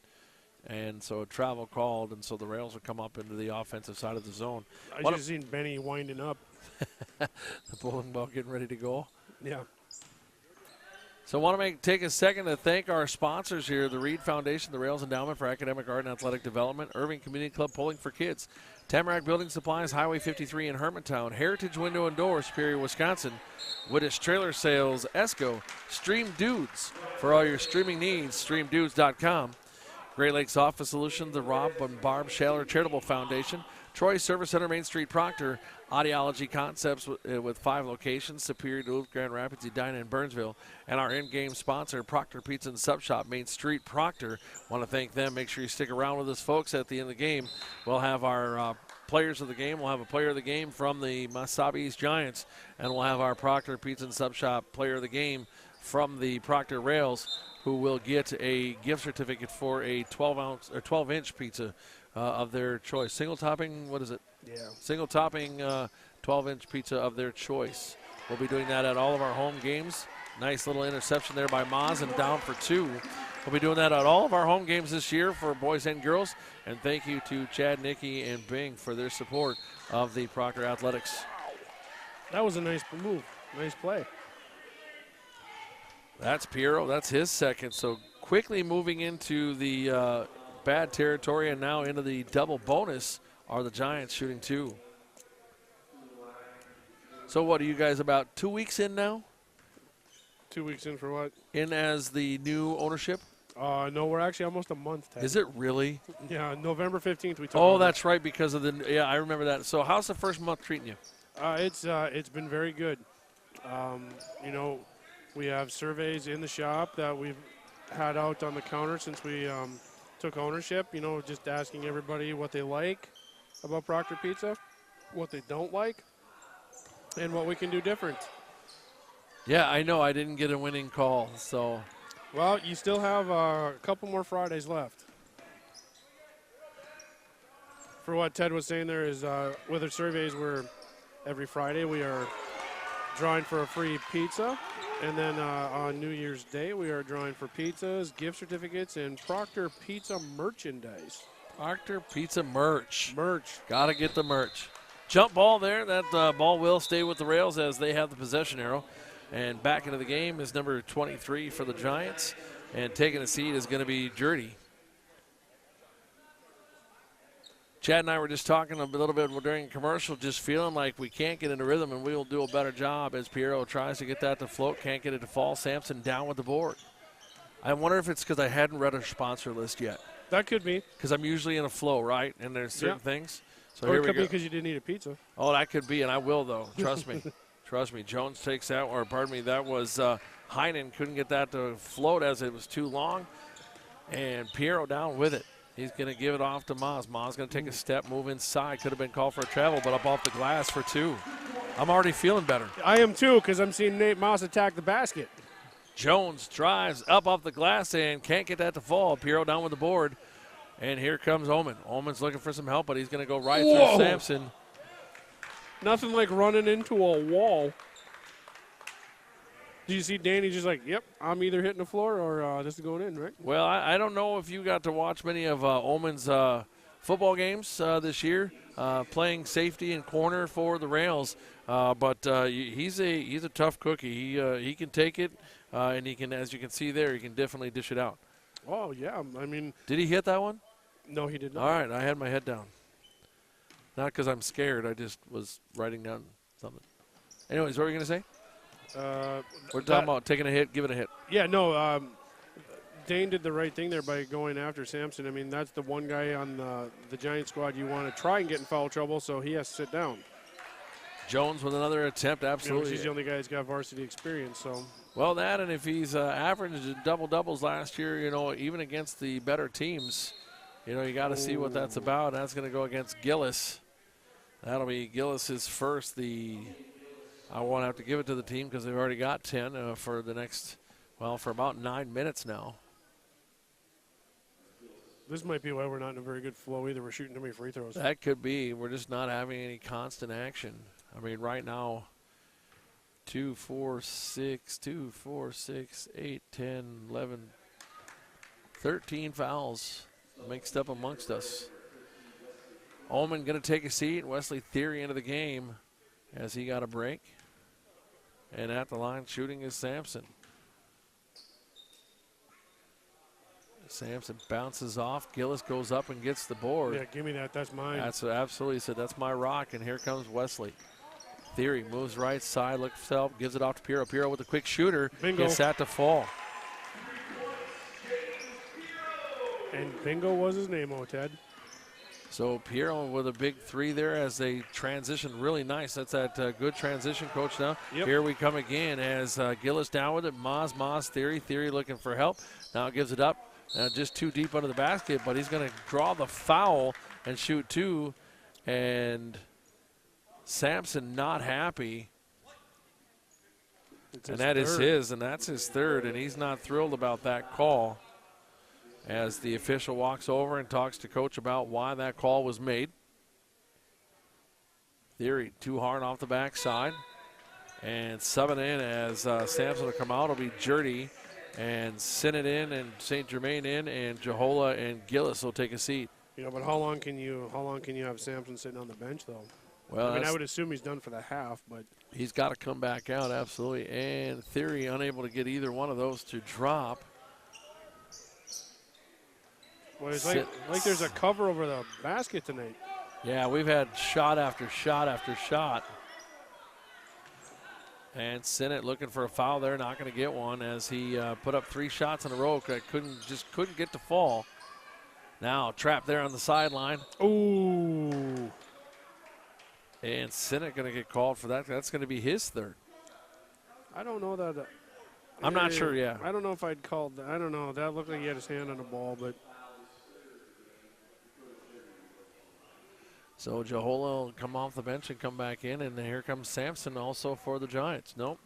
And so travel called, and so the Rails will come up into the offensive side of the zone. I just seen Benny winding up. The bowling ball getting ready to go. Yeah. So I want to take a second to thank our sponsors here, the Reed Foundation, the Rails Endowment for Academic Art and Athletic Development, Irving Community Club Polling for Kids, Tamarack Building Supplies, Highway 53 in Hermantown, Heritage Window and Door, Superior, Wisconsin, Widdish Trailer Sales, ESCO, Stream Dudes. For all your streaming needs, streamdudes.com. Great Lakes Office Solutions, the Rob and Barb Shaler Charitable Foundation, Troy Service Center, Main Street, Proctor, Audiology Concepts with 5 locations, Superior, Duluth, Grand Rapids, Edina, and Burnsville, and our in-game sponsor, Proctor Pizza and Sub Shop, Main Street, Proctor. Want to thank them. Make sure you stick around with us, folks. At the end of the game, we'll have our players of the game. We'll have a player of the game from the Mesabi Giants, and we'll have our Proctor Pizza and Sub Shop player of the game from the Proctor Rails, who will get a gift certificate for a 12-ounce or 12-inch pizza of their choice. Single topping, what is it? Yeah. Single topping 12-inch pizza of their choice. We'll be doing that at all of our home games. Nice little interception there by Maz and down for 2. We'll be doing that at all of our home games this year for boys and girls. And thank you to Chad, Nicky, and Bing for their support of the Proctor Athletics. That was a nice move. Nice play. That's Piero. That's his second. So quickly moving into the bad territory and now into the double bonus are the Giants shooting 2. So what are you guys about 2 weeks in now? 2 weeks in for what? In as the new ownership? No, we're actually almost a month. Ted. Is it really? Yeah, November 15th we took Oh, over. that's right, because of the, yeah, I remember that. So how's the first month treating you? It's been very good. You know, we have surveys in the shop that we've had out on the counter since we took ownership, you know, just asking everybody what they like about Proctor Pizza, what they don't like, and what we can do different. Yeah, I know. I didn't get a winning call, so. Well, you still have a couple more Fridays left. For what Ted was saying there is with our surveys, we're every Friday we are drawing for a free pizza. And then on New Year's Day, we are drawing for pizzas, gift certificates, and Proctor Pizza merchandise. Proctor Pizza merch. Merch. Got to get the merch. Jump ball there. That ball will stay with the Rails as they have the possession arrow. And back into the game is number 23 for the Giants. And taking a seat is going to be Jurdy. Chad and I were just talking a little bit during commercial, just feeling like we can't get into rhythm, and we will do a better job as Piero tries to get that to float, can't get it to fall. Sampson down with the board. I wonder if it's because I hadn't read our sponsor list yet. That could be. Because I'm usually in a flow, right? And there's certain things. So or here it could we be go. because you didn't eat a pizza. Oh, that could be, and I will, though. Trust me. Trust me. Jones takes that, or pardon me, that was Heinen. Couldn't get that to float as it was too long. And Piero down with it. He's going to give it off to Maz. Maz going to take a step, move inside. Could have been called for a travel, but up off the glass for 2. I'm already feeling better. I am too, because I'm seeing Nate Moss attack the basket. Jones drives up off the glass and can't get that to fall. Piero down with the board. And here comes Oman. Oman's looking for some help, but he's going to go right through Sampson. Nothing like running into a wall. Do you see Danny just like, yep, I'm either hitting the floor or this is going in, right? Well, I don't know if you got to watch many of Oman's football games this year, playing safety and corner for the Rails. But he's a tough cookie. He can take it, and he can, as you can see there, he can definitely dish it out. Oh, yeah. I mean. Did he hit that one? No, he did not. All right, I had my head down. Not because I'm scared. I just was writing down something. Anyways, what were you going to say? We're talking about taking a hit, giving a hit. Yeah, no. Dane did the right thing there by going after Sampson. I mean, that's the one guy on the Giant squad you want to try and get in foul trouble, so he has to sit down. Jones with another attempt, absolutely. He's the only guy that's got varsity experience, so. Well, that, and if he's averaged double-doubles last year, even against the better teams, you got to see what that's about. That's going to go against Gillis. That'll be Gillis's first. I won't have to give it to the team because they've already got 10 for the next, for about 9 minutes now. This might be why we're not in a very good flow either. We're shooting too many free throws. That could be. We're just not having any constant action. I mean, right now, 2, 4, 6, 8, 10, 11, 13 fouls mixed up amongst us. Ullman going to take a seat. Wesley Theory into the game as he got a break. And at the line shooting is Sampson. Sampson bounces off. Gillis goes up and gets the board. Yeah, give me that. That's mine. That's absolutely said. That's my rock. And here comes Wesley. Theory moves right side, looks for help, gives it off to Piero. Piero with a quick shooter. Bingo. Gets that to fall. And bingo was his name, Ted. So Piero with a big three there as they transition really nice. That's that good transition, Coach. Now Here we come again as Gillis down with it. Moz, Theory looking for help. Now gives it up. Just too deep under the basket, but he's going to draw the foul and shoot two. And Sampson not happy. And that is his, and that's his third, and he's not thrilled about that call as the official walks over and talks to Coach about why that call was made. Theory too hard off the backside. And subbing in as Sampson will come out will be Jurdy. And Sinnott in and St. Germain in, and Jahola and Gillis will take a seat. But how long can you have Sampson sitting on the bench though? Well, I would assume he's done for the half, but he's got to come back out absolutely. And Theory unable to get either one of those to drop. Well, it's like there's a cover over the basket tonight. Yeah, we've had shot after shot after shot. And Sinnott looking for a foul there, not going to get one as he put up 3 shots in a row. Couldn't get to fall. Now trapped there on the sideline. Ooh. And Sinnott going to get called for that. That's going to be his third. I don't know that. I'm not sure, yeah. I don't know if I'd called that. I don't know. That looked like he had his hand on the ball, but. So Jahola will come off the bench and come back in, and here comes Sampson also for the Giants. Nope.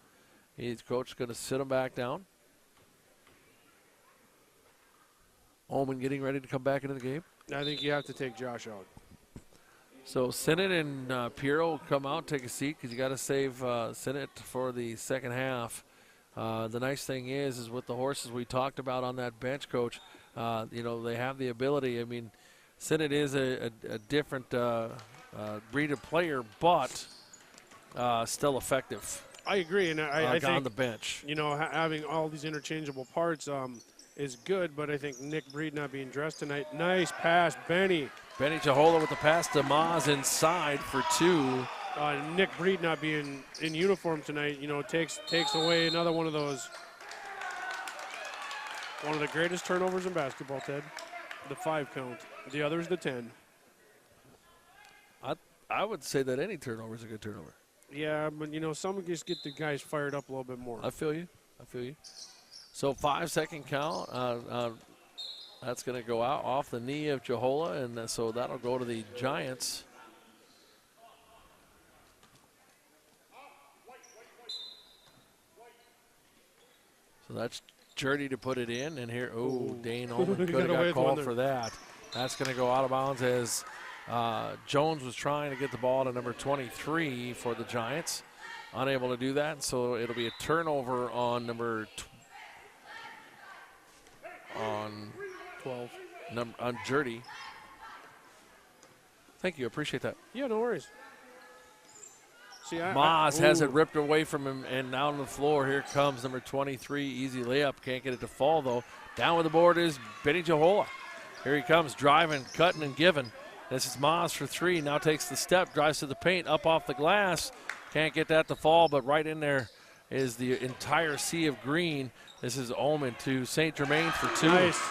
His coach going to sit him back down. Ullman getting ready to come back into the game. I think you have to take Josh out. So Sinnott and Piero come out, take a seat because you got to save Sinnott for the second half. The nice thing is with the horses we talked about on that bench, Coach, they have the ability. I mean, Sinnott is a different breed of player, but still effective. I agree, and I think on the bench, having all these interchangeable parts is good. But I think Nick Breed not being dressed tonight. Nice pass, Benny. Benny Jahola with the pass to Maz inside for 2. Nick Breed not being in uniform tonight, takes away another one of those. One of the greatest turnovers in basketball, Ted. The 5 count. The other is the 10. I would say that any turnover is a good turnover. Yeah, but some just get the guys fired up a little bit more. I feel you. So 5-second count. That's going to go out off the knee of Jahola, and so that'll go to the Giants. So that's Jurdy to put it in, and here, Dane Ullman could have got called for that. That's going to go out of bounds as Jones was trying to get the ball to number 23 for the Giants. Unable to do that, so it'll be a turnover on number 12. On Jurdy. Thank you, appreciate that. Yeah, no worries. See, Moz has it ripped away from him and down on the floor. Here comes number 23, easy layup. Can't get it to fall, though. Down with the board is Benny Jahola. Here he comes, driving, cutting, and giving. This is Moz for 3. Now takes the step, drives to the paint, up off the glass. Can't get that to fall, but right in there is the entire sea of green. This is Ullman to St. Germain for 2. Nice.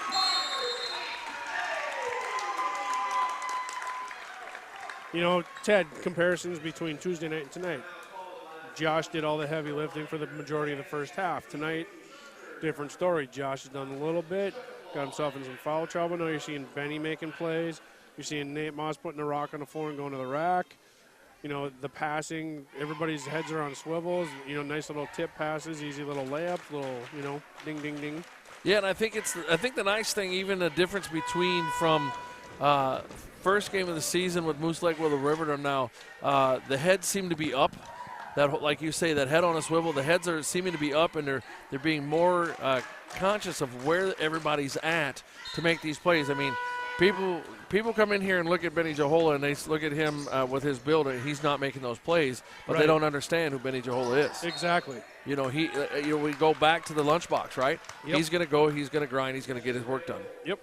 You know, Ted, comparisons between Tuesday night and tonight. Josh did all the heavy lifting for the majority of the first half. Tonight, different story. Josh has done a little bit, got himself in some foul trouble. Now you're seeing Benny making plays. You're seeing Nate Moss putting the rock on the floor and going to the rack. You know, the passing, everybody's heads are on swivels. You know, nice little tip passes, easy little layups, little, you know, ding, ding, ding. Yeah, and I think the nice thing, even the difference between from first game of the season with Moose Lake Willow River to now, the heads seem to be up. That, like you say, that head on a swivel, the heads are seeming to be up, and they're being more conscious of where everybody's at to make these plays. I mean, people come in here and look at Benny Jahola, and they look at him with his build, and he's not making those plays, but they don't understand who Benny Jahola is. Exactly. You know, we go back to the lunchbox, right? Yep. He's going to go, he's going to grind, he's going to get his work done. Yep.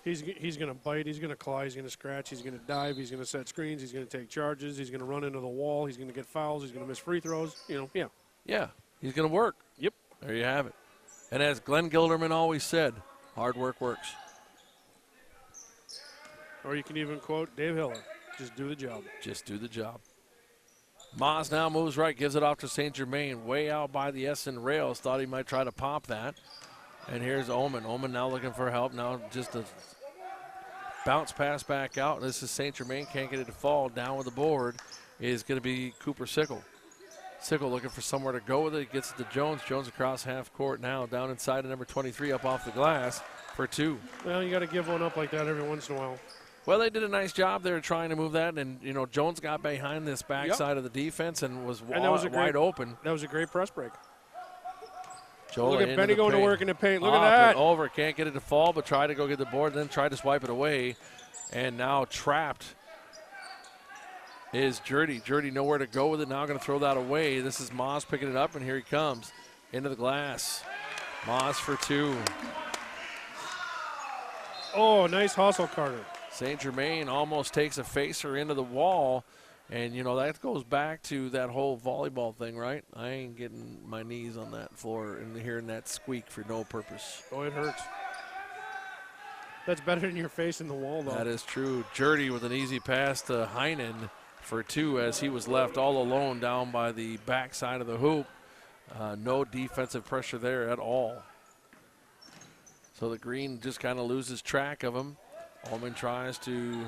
He's going to bite, he's going to claw, he's going to scratch, he's going to dive, he's going to set screens, he's going to take charges, he's going to run into the wall, he's going to get fouls, he's going to miss free throws. You know, yeah. Yeah, he's going to work. Yep. There you have it. And as Glenn Gilderman always said, hard work works. Or you can even quote Dave Hiller, just do the job. Just do the job. Moz now moves right, gives it off to St. Germain, way out by the Essen rails. Thought he might try to pop that. And here's Ullman. Ullman now looking for help. Now just a bounce pass back out. This is St. Germain, can't get it to fall. Down with the board is going to be Cooper Sickle. Sickle looking for somewhere to go with it. Gets it to Jones. Jones across half court now. Down inside to number 23 up off the glass for 2. Well, you got to give one up like that every once in a while. Well, they did a nice job there trying to move that, and, you know, Jones got behind this backside of the defense and was wide open. That was a great press break. Joel look at Benny going to work in the paint. Look at that. Over. Can't get it to fall, but tried to go get the board, then tried to swipe it away. And now trapped is Jurdy. Jurdy nowhere to go with it. Now going to throw that away. This is Moss picking it up, and here he comes. Into the glass. Moss for 2. Oh, nice hustle, Carter. St. Germain almost takes a facer into the wall. And, you know, that goes back to that whole volleyball thing, right? I ain't getting my knees on that floor and hearing that squeak for no purpose. Oh, it hurts. That's better than your face in the wall, though. That is true. Jurdy with an easy pass to Heinen for 2 as he was left all alone down by the backside of the hoop. No defensive pressure there at all. So the green just kind of loses track of him. Ullman tries to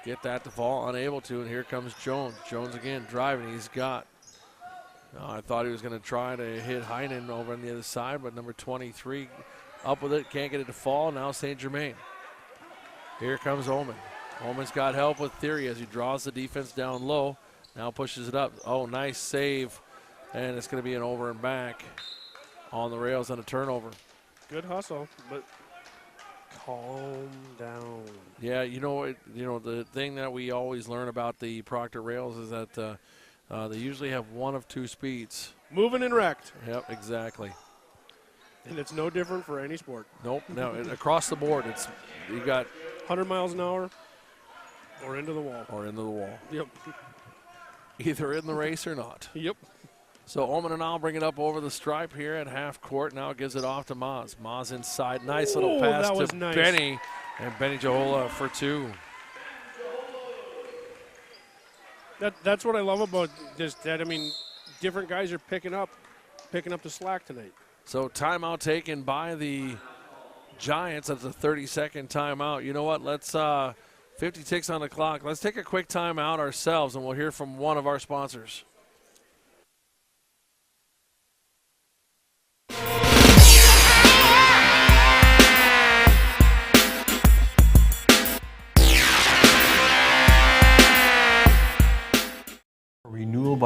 get that to fall, unable to, and here comes Jones. Jones again driving. He's got, I thought he was going to try to hit Heinen over on the other side, but number 23 up with it, can't get it to fall. Now St. Germain. Here comes Ullman. Ullman's got help with Theory as he draws the defense down low. Now pushes it up. Oh, nice save. And it's going to be an over and back on the rails on a turnover. Good hustle, but calm down. Yeah, you know, the thing that we always learn about the Proctor rails is that they usually have one of 2 speeds. Moving and wrecked. Yep, exactly. And it's no different for any sport. Nope, no, across the board, you got 100 miles an hour or into the wall. Or into the wall. Yep. Either in the race or not. Yep. So Ullman and I'll bring it up over the stripe here at half court. Now gives it off to Moz. Moz inside. Nice little pass to nice. Benny. And Benny Jahola for 2. That's what I love about this, Ted. I mean, different guys are picking up the slack tonight. So timeout taken by the Giants. That's a 30-second timeout. You know what? Let's 50 ticks on the clock. Let's take a quick timeout ourselves, and we'll hear from one of our sponsors.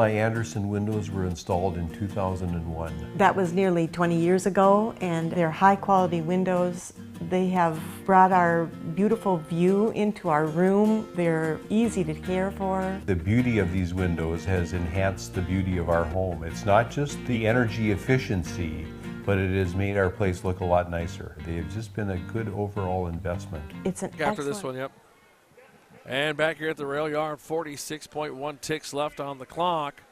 my Anderson windows were installed in 2001. That was nearly 20 years ago, and they're high-quality windows. They have brought our beautiful view into our room. They're easy to care for. The beauty of these windows has enhanced the beauty of our home. It's not just the energy efficiency, but it has made our place look a lot nicer. They have just been a good overall investment. It's an After this one, yep. And back here at the rail yard, 46.1 ticks left on the clock.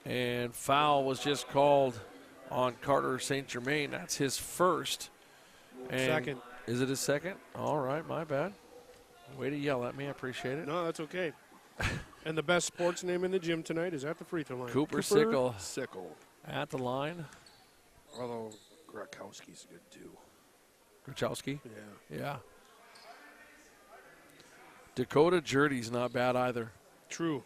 And foul was just called on Carter St. Germain. That's his first. And second. Is it his second? All right, my bad. Way to yell at me. I appreciate it. No, that's okay. And the best sports name in the gym tonight is at the free throw line. Cooper Sickle. Sickle. At the line. Although Grakowski's good too. Grachowski? Yeah. Yeah. Dakota Jurdy's not bad either. True.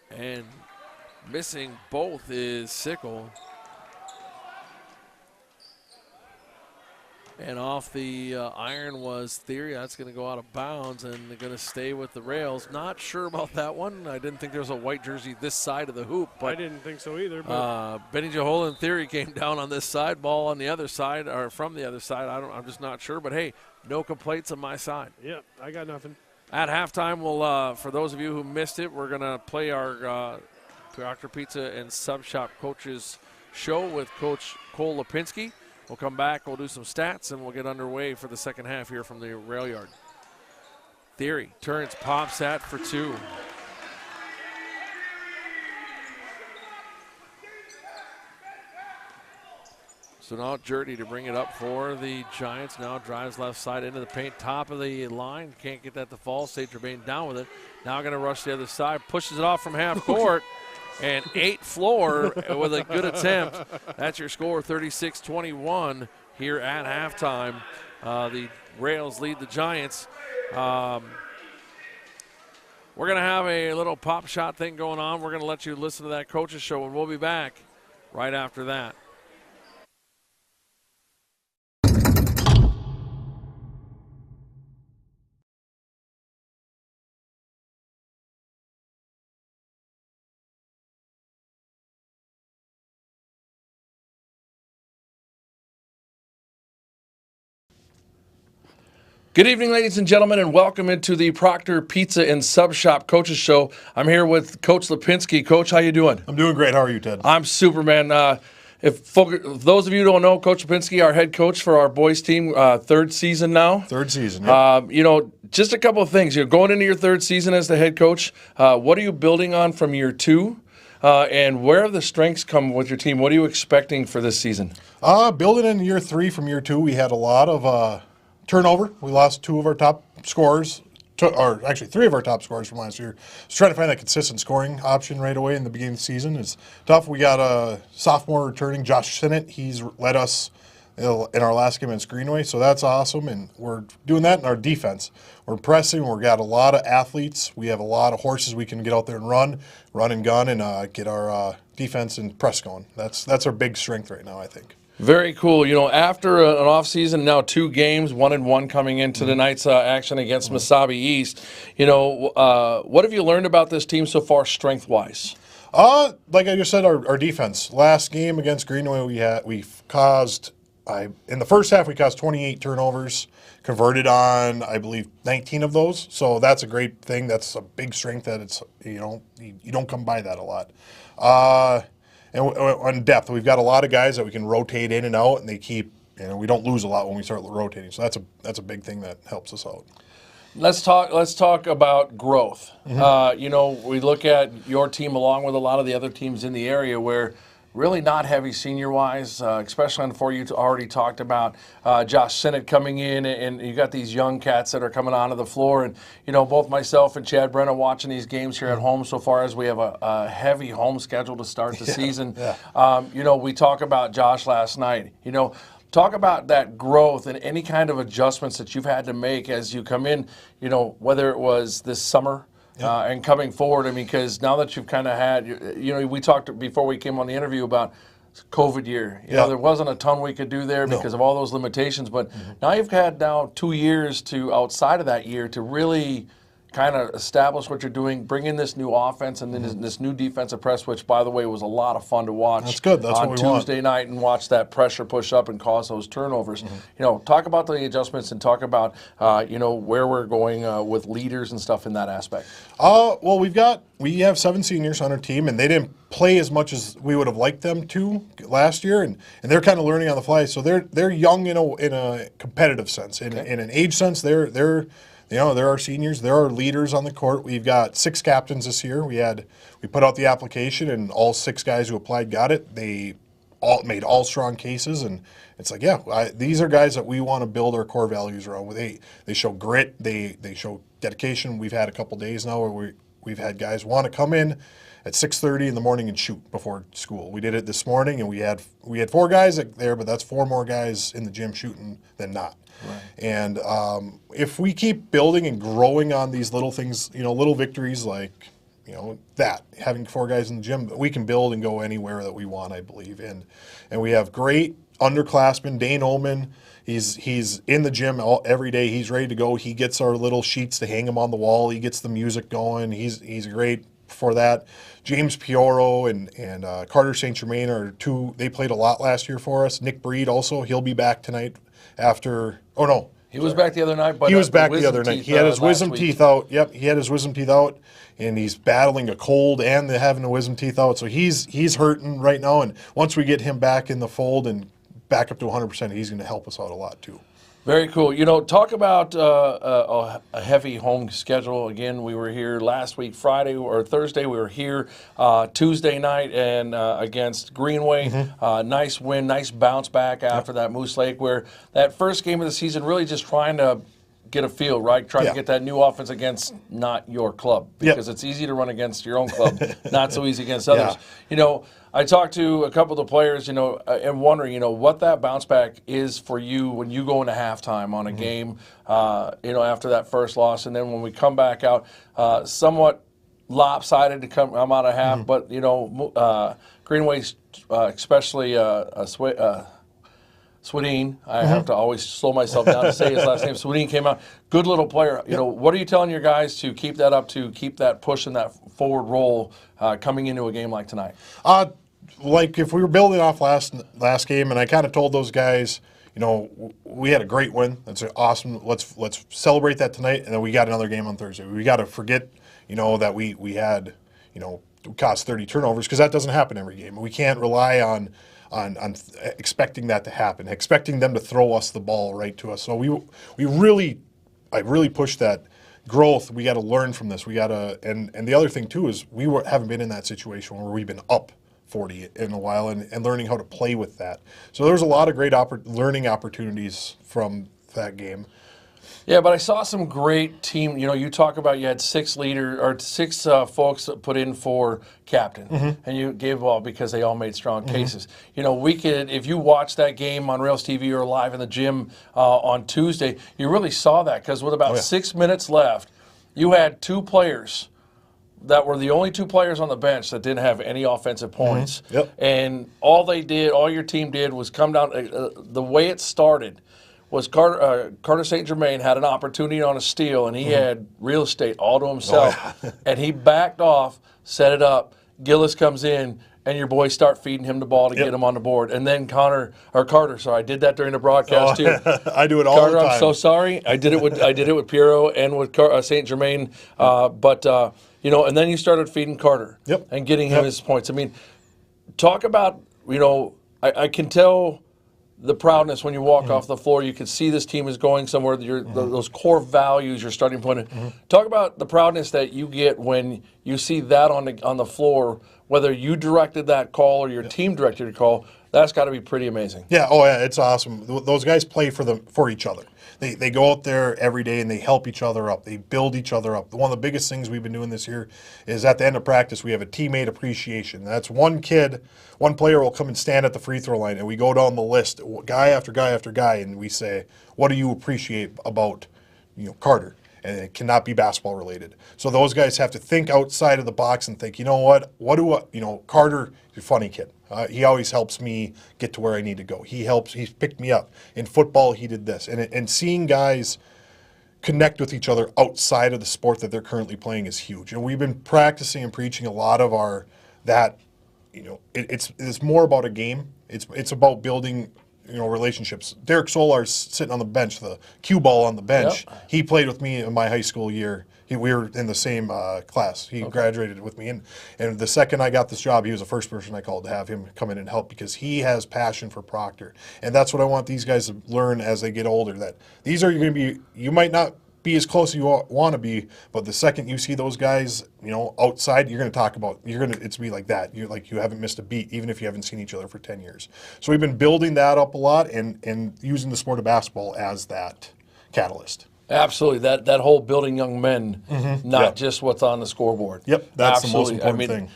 And missing both is Sickle. And off the iron was Theory. That's going to go out of bounds, and they're going to stay with the rails. Not sure about that one. I didn't think there was a white jersey this side of the hoop. But I didn't think so either. But Benny Jehola and Theory came down on this side, ball on the other side, or from the other side. I'm just not sure. But, hey, no complaints on my side. Yeah, I got nothing. At halftime, we'll for those of you who missed it, we're going to play our Proctor Pizza and Sub Shop Coaches show with Coach Cole Lipinski. We'll come back, we'll do some stats, and we'll get underway for the second half here from the rail yard. Theory turns, pops that for two. So now Jurdy to bring it up for the Giants. Now drives left side into the paint, top of the line. Can't get that to fall. St. Germain down with it. Now going to rush the other side, pushes it off from half court. And 8 floor with a good attempt. That's your score, 36-21 here at halftime. The Rails lead the Giants. We're going to have a little pop shot thing going on. We're going to let you listen to that coaches show, and we'll be back right after that. Good evening, ladies and gentlemen, and welcome into the Proctor Pizza and Sub Shop Coaches Show. I'm here with Coach Lipinski. Coach, how you doing? I'm doing great. How are you, Ted? I'm super, man. If those of you who don't know, Coach Lipinski, our head coach for our boys team, third season now. Third season, yeah. Just a couple of things. You're going into your third season as the head coach. What are you building on from year 2? And where have the strengths come with your team? What are you expecting for this season? Building in year 3 from year 2, we had a lot of turnover. We lost 2 of our top scorers, or actually 3 of our top scorers from last year. So trying to find that consistent scoring option right away in the beginning of the season is tough. We got a sophomore returning, Josh Sinnott. He's led us in our last game against Greenway, so that's awesome. And we're doing that in our defense. We're pressing. We've got a lot of athletes. We have a lot of horses we can get out there and run and gun, and get our defense and press going. That's our big strength right now, I think. Very cool. After an off season, now 2 games, 1-1 coming into tonight's action against Mesabi East. What have you learned about this team so far, strength-wise? Like I just said, our defense. Last game against Greenway, we caused. In the first half, we caused 28 turnovers, converted on, I believe, 19 of those. So that's a great thing. That's a big strength that it's you don't come by that a lot. And on depth, we've got a lot of guys that we can rotate in and out, and they keep, we don't lose a lot when we start rotating. So that's a big thing that helps us out. Let's talk about growth. We look at your team along with a lot of the other teams in the area where really not heavy senior-wise, especially on the 4 you already talked about. Josh Sinnott coming in, and you got these young cats that are coming onto the floor. And, both myself and Chad Brenna watching these games here at home so far as we have a heavy home schedule to start the season. Yeah. We talk about Josh last night. Talk about that growth and any kind of adjustments that you've had to make as you come in, whether it was this summer, and coming forward. Because now that you've kind of had, we talked before we came on the interview about COVID year. You know, there wasn't a ton we could do there because of all those limitations. But now you've had 2 years to outside of that year to really kind of establish what you're doing, bring in this new offense and then this new defensive press, which, by the way, was a lot of fun to watch. That's good. That's on what we want. Tuesday night and watch that pressure push up and cause those turnovers. You know, talk about the adjustments and talk about you know, where we're going with leaders and stuff in that aspect. Well, we have 7 seniors on our team, and they didn't play as much as we would have liked them to last year, and they're kind of learning on the fly. So they're young in a competitive sense. In an age sense, they're you know, there are seniors, there are leaders on the court. We've got 6 captains this year. We put out the application, and all 6 guys who applied got it. They all made all strong cases, and it's like, these are guys that we want to build our core values around. They show grit, they show dedication. We've had a couple days now where we've had guys want to come in at 6:30 in the morning and shoot before school. We did it this morning, and we had 4 guys there, but that's 4 more guys in the gym shooting than not. Right. And if we keep building and growing on these little things, you know, little victories like, you know, that, having 4 guys in the gym, we can build and go anywhere that we want, I believe. And we have great underclassmen. Dane Ullman, he's in the gym every day. He's ready to go. He gets our little sheets to hang him on the wall. He gets the music going. He's great for that. James Pioro and Carter St. Germain are 2. They played a lot last year for us. Nick Breed also, he'll be back tonight after. Oh no, he was back the other night. But he was back the other night. He had his wisdom teeth out. Yep, he had his wisdom teeth out, and he's battling a cold and having the wisdom teeth out. So he's hurting right now. And once we get him back in the fold and back up to 100%, he's going to help us out a lot too. Very cool. You know, talk about a heavy home schedule. Again, we were here last week, Friday or Thursday. We were here Tuesday night and against Greenway. Nice win, nice bounce back after that Moose Lake, where that first game of the season really just trying to get a feel, right? Trying to get that new offense against not your club, because it's easy to run against your own club, not so easy against others. You know, I talked to a couple of the players, you know, and wondering, you know, what that bounce back is for you when you go into halftime on a game, you know, after that first loss. And then when we come back out, somewhat lopsided to come out of half, but, you know, Greenway's, especially Swedin, I have to always slow myself down to say his last name. Swedin came out, good little player. You know, what are you telling your guys to keep that up, to keep that push and that forward roll coming into a game like tonight? Like if we were building off last game, and I kind of told those guys, you know, we had a great win. That's awesome. Let's celebrate that tonight, and then we got another game on Thursday. We got to forget, you know, that we had, you know, caused 30 turnovers, because that doesn't happen every game. We can't rely on expecting that to happen, expecting them to throw us the ball right to us. So I really pushed that growth. We got to learn from this. We got to, and the other thing too is haven't been in that situation where we've been up 40 in a while, and learning how to play with that. So there's a lot of great learning opportunities from that game. Yeah, but I saw some great team. You know, you talk about you had 6 folks that put in for captain, and you gave all because they all made strong cases. You know, we could, if you watch that game on Rails TV or live in the gym on Tuesday, you really saw that, because with about 6 minutes left, you had 2 players that were the only 2 players on the bench that didn't have any offensive points. And all your team did was come down. The way it started was Carter St. Germain had an opportunity on a steal, and he had real estate all to himself. And he backed off, set it up. Gillis comes in, and your boys start feeding him the ball to get him on the board. And then Carter, I did that during the broadcast too. I do it all the time. I'm so sorry. I did it with Piero and with St. Germain. But you know, and then you started feeding Carter and getting him his points. I mean, talk about, you know, I can tell the proudness when you walk off the floor. You can see this team is going somewhere. Those core values, your starting point. Talk about the proudness that you get when you see that on the floor, whether you directed that call or your team directed your call. That's got to be pretty amazing. Yeah, it's awesome. Those guys play for each other. They go out there every day and they help each other up. They build each other up. One of the biggest things we've been doing this year is at the end of practice, we have a teammate appreciation. That's one player will come and stand at the free throw line, and we go down the list, guy after guy after guy, and we say, what do you appreciate about, you know, Carter? and it cannot be basketball related. So those guys have to think outside of the box and think, you know what do I, Carter, he's a funny kid. He always helps me get to where I need to go. He's picked me up. In football, he did this. And seeing guys connect with each other outside of the sport that they're currently playing is huge. And we've been practicing and preaching a lot of it's more about a game. It's about building relationships. Derek Solar's sitting on the bench, the cue ball on the bench. Yep. He played with me in my high school year. We were in the same class. He graduated with me. And the second I got this job, he was the first person I called to have him come in and help because he has passion for Proctor. And that's what I want these guys to learn as they get older, that these are going to be, you might not be as close as you want to be, but the second you see those guys, outside, you're going to talk about, it's be like that. You haven't missed a beat, even if you haven't seen each other for 10 years. So we've been building that up a lot and using the sport of basketball as that catalyst. Absolutely, that whole building young men, not just what's on the scoreboard. Yep, that's Absolutely. the most important thing.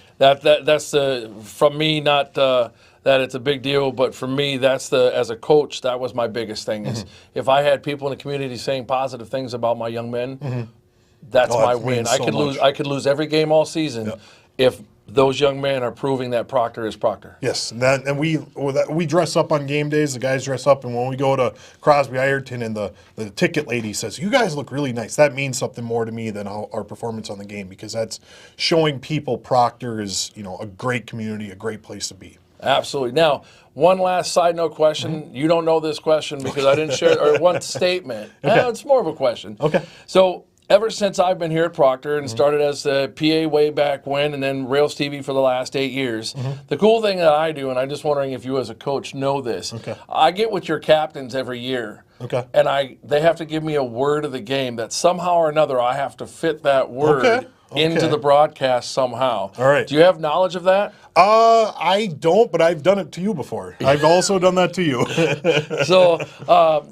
That's from me, not that it's a big deal, but for me, as a coach, that was my biggest thing. Is if I had people in the community saying positive things about my young men, that's my win. I could lose every game all season if those young men are proving that Proctor is Proctor. Yes, and we dress up on game days. The guys dress up, and when we go to Crosby Ironton and the ticket lady says, "You guys look really nice," that means something more to me than our performance on the game, because that's showing people Proctor is a great community, a great place to be. Absolutely. Now, one last side note question. You don't know this question because I didn't share or one statement. It's more of a question. Okay. So ever since I've been here at Proctor and started as the PA way back when, and then Rails TV for the last 8 years, the cool thing that I do, and I'm just wondering if you as a coach know this, I get with your captains every year. Okay. And they have to give me a word of the game that somehow or another I have to fit that word into the broadcast somehow. All right. Do you have knowledge of that? I don't, but I've done it to you before. I've also done that to you. So,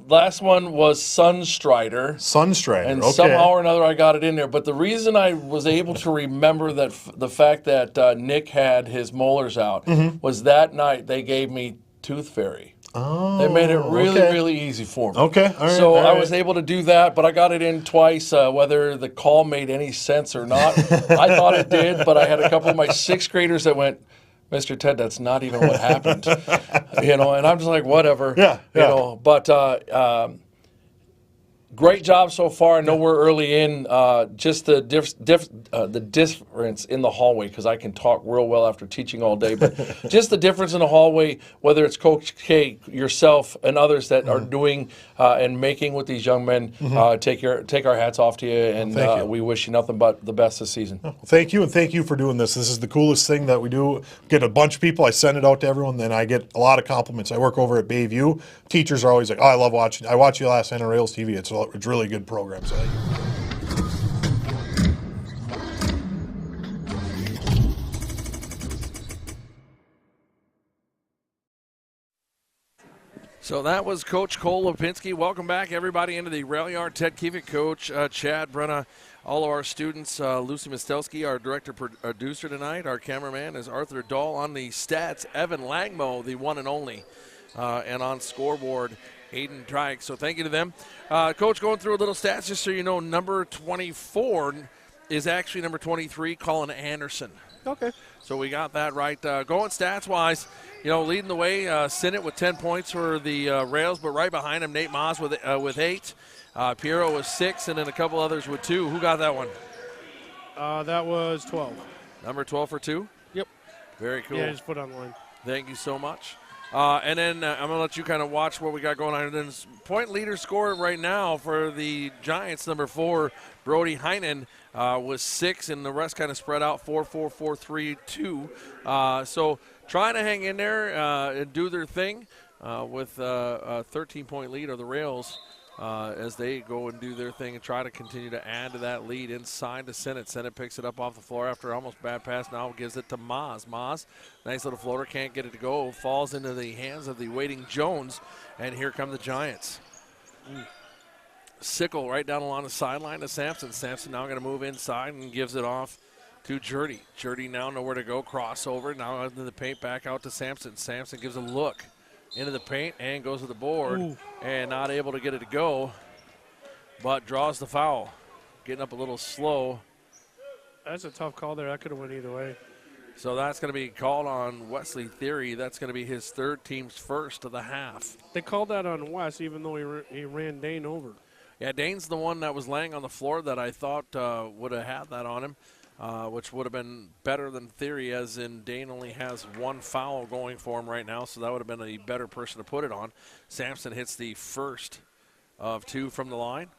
last one was Sunstrider. Sunstrider, and somehow or another I got it in there. But the reason I was able to remember that the fact that Nick had his molars out was that night they gave me Tooth Fairy. Oh, they made it really easy for me. Okay, all right. So I was able to do that, but I got it in twice. Whether the call made any sense or not, I thought it did. But I had a couple of my sixth graders that went, "Mr. Ted, that's not even what happened," and I'm just like, whatever, But great job so far. I know we're early in. Just the difference in the hallway, because I can talk real well after teaching all day. But just the difference in the hallway, whether it's Coach K, yourself, and others that are doing and making with these young men. Take our hats off to you, and we wish you nothing but the best this season. Well, thank you, and thank you for doing this. This is the coolest thing that we do. Get a bunch of people. I send it out to everyone, then I get a lot of compliments. I work over at Bayview. Teachers are always like, "Oh, I love watching. I watch you last night on Rails TV. It's really good programs." So that was Coach Cole Lipinski. Welcome back, everybody, into the Rail Yard. Ted Kievick, Coach Chad Brenna, all of our students. Lucy Mistelski, our director producer tonight. Our cameraman is Arthur Dahl. On the stats, Evan Langmo, the one and only. And on scoreboard, Aiden Drake. So thank you to them. Coach, going through a little stats, just so you know, number 24 is actually number 23, Colin Anderson. Okay. So we got that right. Going stats-wise, leading the way, Sinnott with 10 points for the Rails, but right behind him, Nate Maas with 8. Piero with 6, and then a couple others with 2. Who got that one? That was 12. Number 12 for 2? Yep. Very cool. Yeah, just put it on the line. Thank you so much. And then I'm going to let you kind of watch what we got going on. And then point leader scorer right now for the Giants, number 4, Brody Heinen, was 6, and the rest kind of spread out 4, 4, 4, 3, 2. So trying to hang in there and do their thing with a 13-point lead of the Rails as they go and do their thing and try to continue to add to that lead inside to Sinnott. Sinnott picks it up off the floor after almost bad pass. Now gives it to Maas. Maas, nice little floater, can't get it to go. Falls into the hands of the waiting Jones, and here come the Giants. Sickle right down along the sideline to Sampson. Sampson now going to move inside and gives it off to Jurdy. Jurdy now nowhere to go. Crossover now into the paint, back out to Sampson. Sampson gives a look into the paint and goes to the board. And not able to get it to go, but draws the foul. getting up a little slow. That's a tough call there. That could have went either way. So that's going to be called on Wesley Theory. That's going to be his third, team's first of the half. They called that on Wes, even though he ran Dane over. Yeah, Dane's the one that was laying on the floor that I thought would have had that on him, which would have been better than Theory, as in Dane only has one foul going for him right now, so that would have been a better person to put it on. Sampson hits the first of 2 from the line.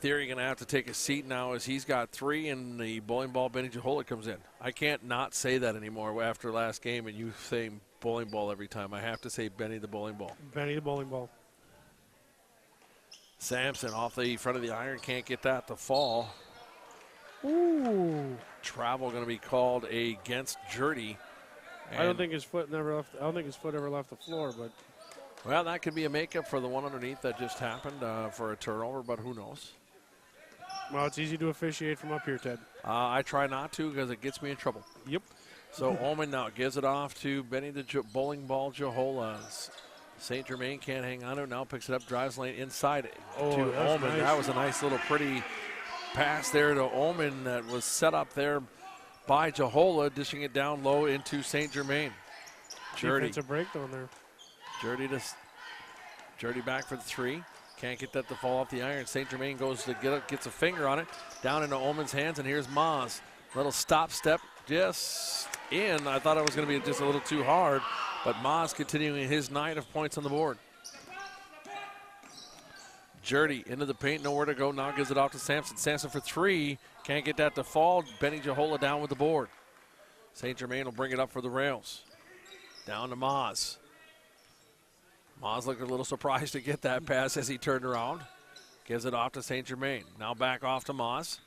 Theory going to have to take a seat now as he's got 3, and the bowling ball Benny Jahola comes in. I can't not say that anymore after last game, and you say bowling ball every time. I have to say Benny the bowling ball. Benny the bowling ball. Sampson off the front of the iron, can't get that to fall. Ooh. Travel going to be called against Jurdy. I don't think his foot ever left the floor, but. Well, that could be a makeup for the one underneath that just happened for a turnover, but who knows? Well, it's easy to officiate from up here, Ted. I try not to because it gets me in trouble. Yep. So Oman now gives it off to Benny the bowling ball Jahola. St. Germain can't hang on to it. Now picks it up, drives lane inside to Oman. Nice. That was a nice little pretty pass there to Oman that was set up there by Jahola, dishing it down low into St. Germain. Jurdy. Defensive breakdown there. Jurdy back for the 3. Can't get that to fall off the iron. St. Germain goes to get it, gets a finger on it, down into Oman's hands, and here's Maz. Little stop step just in. I thought it was going to be just a little too hard, but Maz continuing his night of points on the board. Jurdy into the paint, nowhere to go. Now gives it off to Sampson. Sampson for 3. Can't get that to fall. Benny Jahola down with the board. St. Germain will bring it up for the rails. Down to Maz. Maz looked a little surprised to get that pass as he turned around. Gives it off to St. Germain. Now back off to Maz.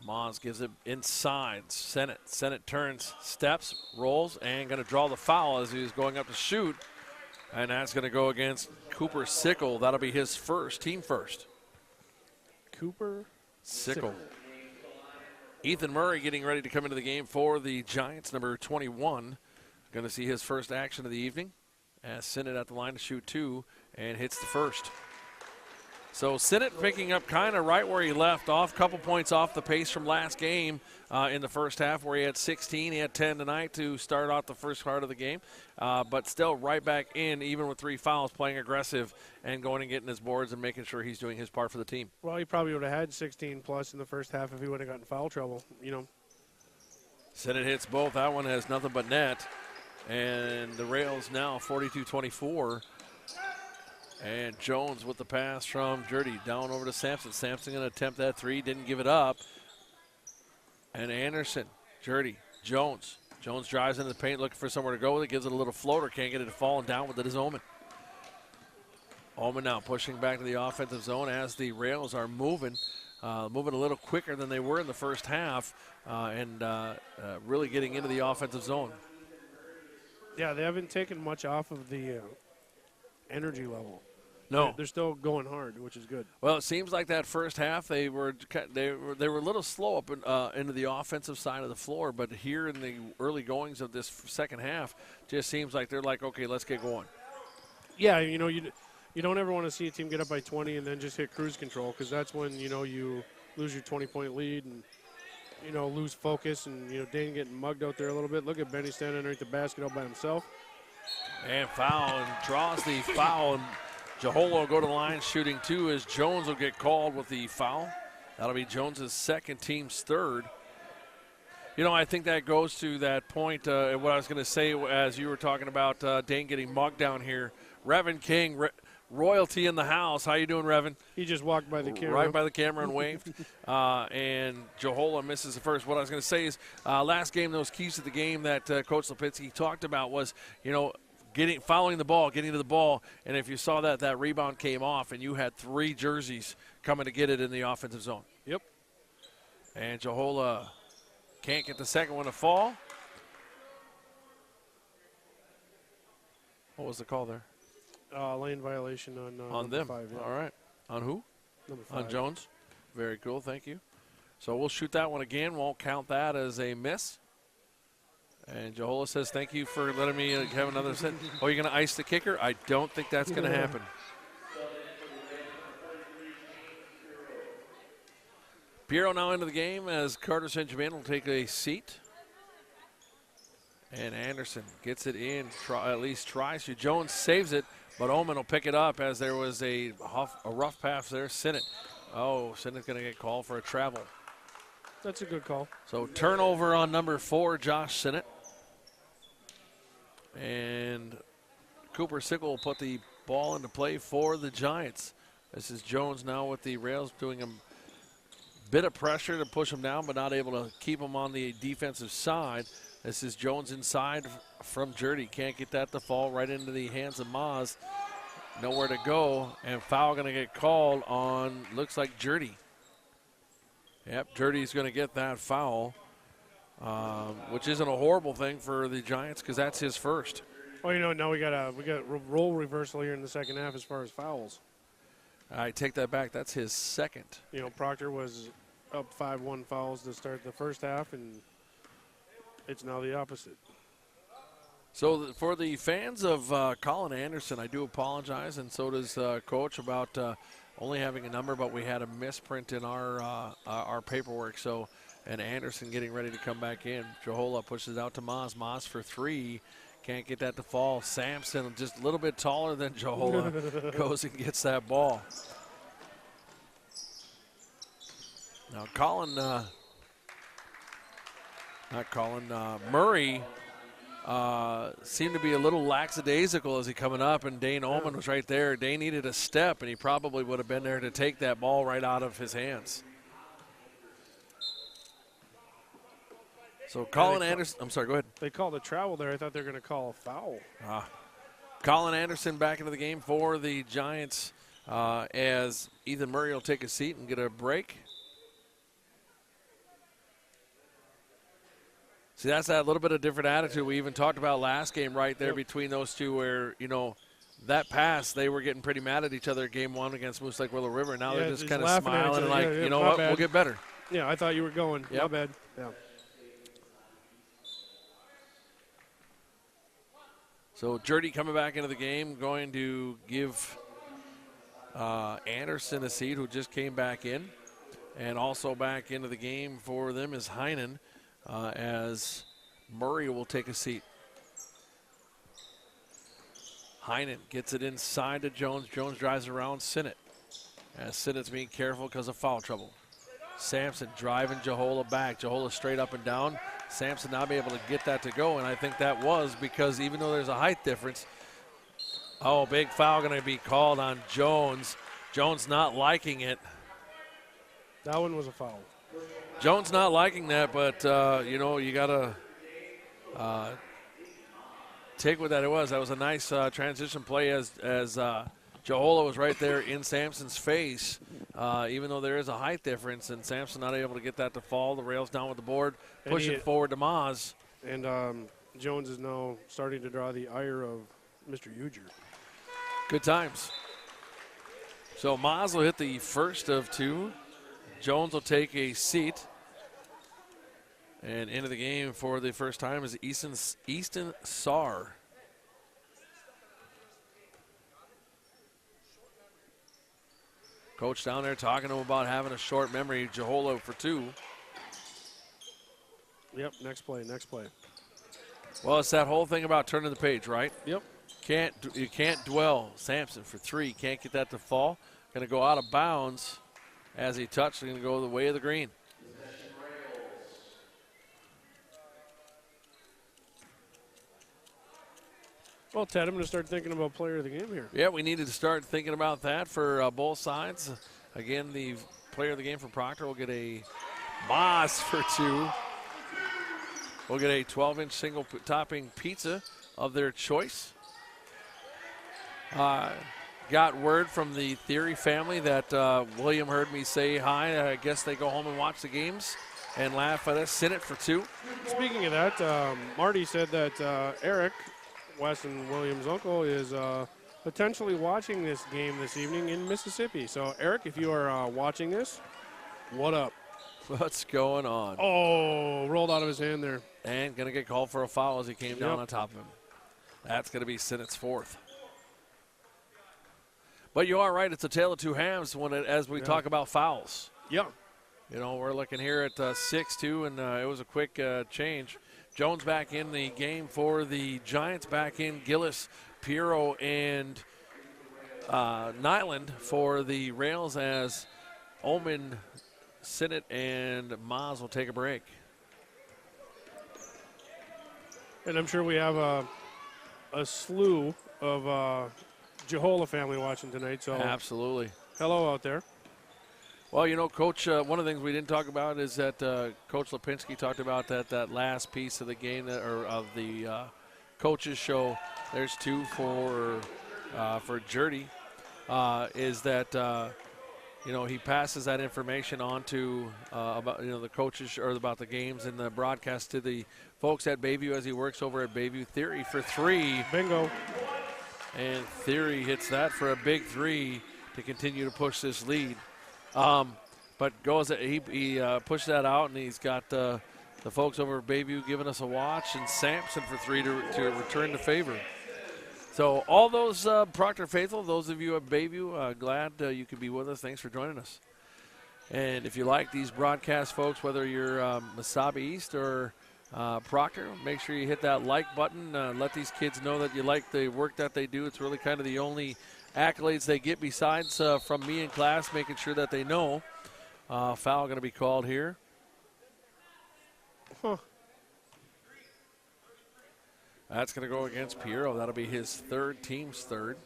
Maz gives it inside. Sennett turns, steps, rolls, and going to draw the foul as he's going up to shoot. And that's going to go against Cooper Sickle. That'll be his first, team first. Cooper Sickle. Ethan Murray getting ready to come into the game for the Giants, number 21. Going to see his first action of the evening. As Sinnott at the line to shoot 2 and hits the first. So Sinnott picking up kind of right where he left off, couple points off the pace from last game in the first half where he had 16. He had 10 tonight to start off the first part of the game, but still right back in, even with 3 fouls, playing aggressive and going and getting his boards and making sure he's doing his part for the team. Well, he probably would have had 16 plus in the first half if he would have gotten foul trouble, you know. Sinnott hits both. That one has nothing but net. And the rails now 42-24. And Jones with the pass from Jurdy down over to Sampson. Sampson going to attempt that 3, didn't give it up. And Anderson, Jurdy, Jones. Jones drives into the paint looking for somewhere to go with it, gives it a little floater, can't get it to fall, and down with it is Oman. Oman now pushing back to the offensive zone as the rails are moving a little quicker than they were in the first half and really getting into the offensive zone. Yeah, they haven't taken much off of the energy level. No, they're still going hard, which is good. Well, it seems like that first half they were a little slow up into the offensive side of the floor, but here in the early goings of this second half, just seems like they're like, okay, let's get going. Yeah, you know, you don't ever want to see a team get up by 20 and then just hit cruise control, because that's when you lose your 20-point lead and lose focus, and Dane getting mugged out there a little bit. Look at Benny standing underneath the basket all by himself. And foul, and draws the foul, and Jahola will go to the line shooting 2 as Jones will get called with the foul. That'll be Jones's second, team's third. I think that goes to that point, what I was going to say as you were talking about Dane getting mugged down here. Revan King, royalty in the house. How you doing, Revan? He just walked by the camera. Right by the camera and waved. And Jahola misses the first. What I was going to say is last game, those keys to the game that Coach Lipinski talked about was, following the ball, getting to the ball. And if you saw that rebound came off and you had 3 jerseys coming to get it in the offensive zone. Yep. And Jahola can't get the second one to fall. What was the call there? Lane violation on them. 5. Yeah. All right. On who? Number 5. On Jones. Very cool. Thank you. So we'll shoot that one again. Won't count that as a miss. And Jahola says, thank you for letting me have another set. Oh, you're going to ice the kicker? I don't think that's going to happen. Piero now into the game as Carter St. Germain will take a seat. And Anderson gets it in, at least tries to. Jones saves it, but Oman will pick it up as there was a rough pass there. Sinnott. Oh, Sinnott's going to get called for a travel. That's a good call. So turnover on number 4, Josh Sinnott. And Cooper Sickle will put the ball into play for the Giants. This is Jones now with the rails doing a bit of pressure to push him down, but not able to keep him on the defensive side. This is Jones inside from Jurdy. Can't get that to fall right into the hands of Maz. Nowhere to go, and foul going to get called on, looks like Jurdy. Yep, Jurdy's going to get that foul, which isn't a horrible thing for the Giants because that's his first. Oh, now we got role reversal here in the second half as far as fouls. I take that back. That's his second. Proctor was up 5-1 fouls to start the first half, and it's now the opposite. So for the fans of Colin Anderson, I do apologize, and so does Coach, about only having a number, but we had a misprint in our paperwork. So, and Anderson getting ready to come back in. Johola pushes out to Maz. Maz for 3. Can't get that to fall. Sampson, just a little bit taller than Johola, goes and gets that ball. Now Murray seemed to be a little lackadaisical as he coming up, and Dane Ullman was right there. Dane needed a step, and he probably would have been there to take that ball right out of his hands. So Colin Anderson, I'm sorry, go ahead. They called a travel there. I thought they were going to call a foul. Colin Anderson back into the game for the Giants as Ethan Murray will take a seat and get a break. See, that's that little bit of different attitude we even talked about last game right there between those two where, that pass, they were getting pretty mad at each other game 1 against Moose Lake Willow River. Now they're just kind of smiling and like, you know what, we'll get better. Yeah, I thought you were going. Yep. My bad. Yeah. So Jurdy coming back into the game, going to give Anderson a seat, who just came back in. And also back into the game for them is Heinen, as Murray will take a seat. Heinen gets it inside to Jones. Jones drives around Sinnott, as Sinnott's being careful because of foul trouble. Sampson driving Johola back. Johola straight up and down. Sampson not be able to get that to go, and I think that was because even though there's a height difference, big foul going to be called on Jones. Jones not liking it. That one was a foul. Jones not liking that, but, you got to take what that was. That was a nice transition play as Johola was right there in Sampson's face, even though there is a height difference, and Sampson not able to get that to fall. The rail's down with the board, pushing forward to Maz. And Jones is now starting to draw the ire of Mr. Uger. Good times. So Maz will hit the first of 2. Jones will take a seat. And into the game for the first time is Easton Sarr. Coach down there talking to him about having a short memory. Johola for 2. Yep, next play. Well, it's that whole thing about turning the page, right? Yep. You can't dwell. Sampson for 3. Can't get that to fall. Going to go out of bounds as he touched. Going to go the way of the green. Well, Ted, I'm going to start thinking about player of the game here. Yeah, we needed to start thinking about that for both sides. Again, the player of the game for Proctor will get a Moss for 2. We'll get a 12-inch single topping pizza of their choice. Got word from the Theory family that William heard me say hi. I guess they go home and watch the games and laugh at us. Sinnott for 2. Speaking of that, Marty said that Eric, Weston Williams' uncle, is potentially watching this game this evening in Mississippi. So, Eric, if you are watching this, what up? What's going on? Oh, rolled out of his hand there. And going to get called for a foul as he came down on top of him. That's going to be Sinnott's 4th. But you are right. It's a tale of 2 halves as we talk about fouls. Yeah. You know, we're looking here at 6-2, and it was a quick change. Jones back in the game for the Giants. Back in Gillis, Piero, and Nyland for the Rails as Ullman, Sinnott, and Maas will take a break. And I'm sure we have a slew of Jehola family watching tonight. So Absolutely. Hello out there. Well, you know, Coach, one of the things we didn't talk about is that Coach Lipinski talked about that last piece of the game or of the coaches show. There's two for Jurdy. Is that you know, he passes that information on to about, you know, the coaches or about the games and the broadcast to the folks at Bayview as he works over at Bayview. Theory for three. Bingo. And Theory hits that for a big three to continue to push this lead. But he pushed that out, and he's got the folks over at Bayview giving us a watch, and Sampson for three to return to favor. So all those Proctor faithful, those of you at Bayview, glad you could be with us. Thanks for joining us. And if you like these broadcasts, folks, whether you're Mesabi East or Proctor, make sure you hit that like button. Let these kids know that you like the work that they do. It's really kind of the only accolades they get besides from me in class, making sure that they know. Foul going to be called here. Huh. That's going to go against Piero. That'll be his third, team's third.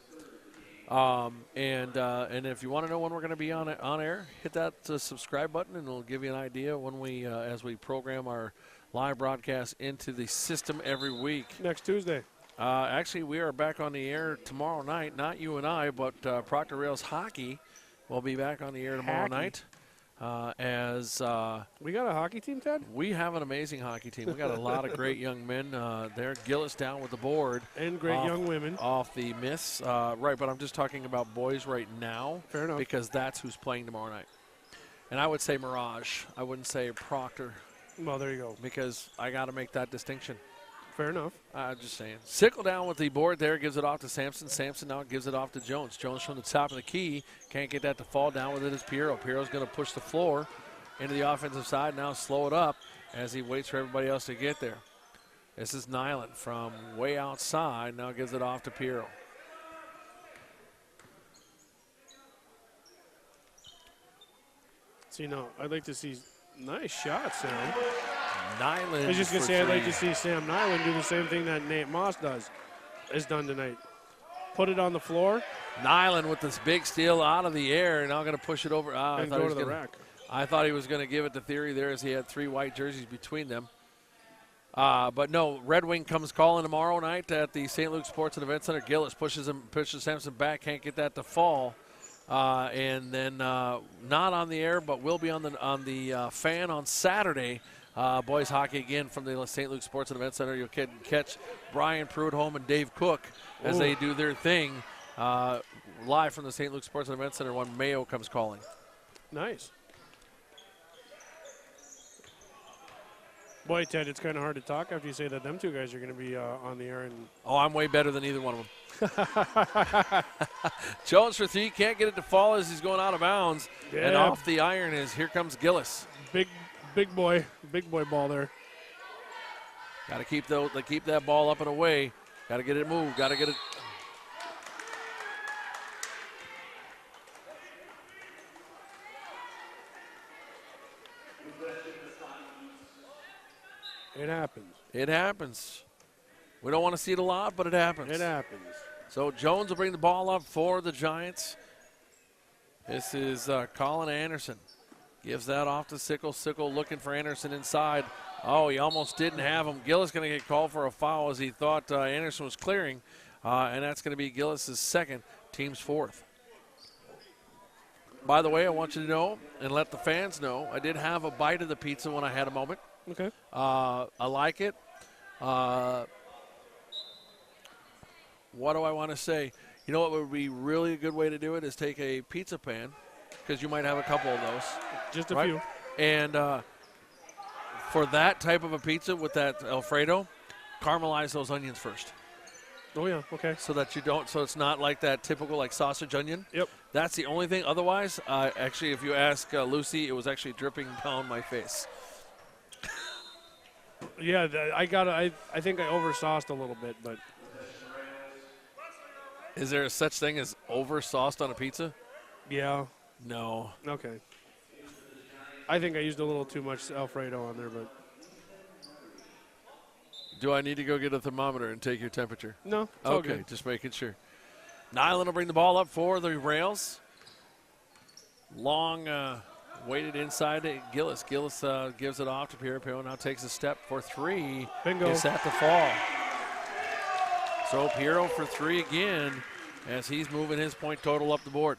And if you want to know when we're going to be on air, hit that subscribe button, and it'll give you an idea when we, as we program our live broadcast into the system every week. Next Tuesday. Actually, we are back on the air tomorrow night. Not you and I, but Proctor Rails Hockey will be back on the air tomorrow night. We got a hockey team, Ted? We have an amazing hockey team. We got a lot of great young men there. Gillis down with the board. And great young women. Off the miss. Right, but I'm just talking about boys right now. Fair enough. Because that's who's playing tomorrow night. And I would say Mirage. I wouldn't say Proctor. Well, there you go. Because I got to make that distinction. Fair enough. Just saying. Sickle down with the board there, gives it off to Sampson. Sampson now gives it off to Jones. Jones from the top of the key. Can't get that to fall down with it is Piero. Piero's going to push the floor into the offensive side. Now slow it up as he waits for everybody else to get there. This is Nyland from way outside. Now gives it off to Piero. See, no, I'd like to see nice shots, Sam. Nyland. I was just going to say, I'd like to see Sam Nyland do the same thing that Nate Moss has done tonight. Put it on the floor. Nyland with this big steal out of the air, and now going to push it over. And go to the rack. I thought he was going to give it to Theory there as he had three white jerseys between them. But no, Red Wing comes calling tomorrow night at the St. Luke Sports and Event Center. Gillis pushes Sampson back, can't get that to fall. And then not on the air, but will be on the fan on Saturday. Boys hockey again from the St. Luke Sports and Event Center. You'll catch Brian Prudhomme and Dave Cook as they do their thing live from the St. Luke Sports and Event Center when Mayo comes calling. Nice. Boy, Ted, it's kind of hard to talk after you say that them two guys are going to be on the air. Oh, I'm way better than either one of them. Jones for three, can't get it to fall as he's going out of bounds. Yeah. And off the iron is, here comes Gillis. Big boy ball there. Got to keep that ball up and away. Got to get it moved. Got to get it. It happens. It happens. We don't want to see it a lot, but it happens. It happens. So Jones will bring the ball up for the Giants. This is Colin Anderson. Gives that off to Sickle. Sickle looking for Anderson inside. Oh, he almost didn't have him. Gillis going to get called for a foul as he thought Anderson was clearing. And that's going to be Gillis' second, team's fourth. By the way, I want you to know and let the fans know, I did have a bite of the pizza when I had a moment. Okay. I like it. What do I want to say? You know what would be really a good way to do it is take a pizza pan, because you might have a couple of those. Just a few. And for that type of a pizza with that Alfredo, caramelize those onions first. Oh, yeah, okay. So that you don't, so it's not like that typical like sausage onion. Yep. That's the only thing. Otherwise, actually, if you ask Lucy, it was actually dripping down my face. Yeah, I think I oversauced a little bit, but. Is there such thing as over-sauced on a pizza? Yeah. No. Okay. I think I used a little too much Alfredo on there, but. Do I need to go get a thermometer and take your temperature? No, it's all okay, good. just making sure. Nyland will bring the ball up for the Rails. Long waited inside to Gillis. Gillis gives it off to Pierre. Now takes a step for three. Bingo. Is at the fall. So Piero for three again as he's moving his point total up the board.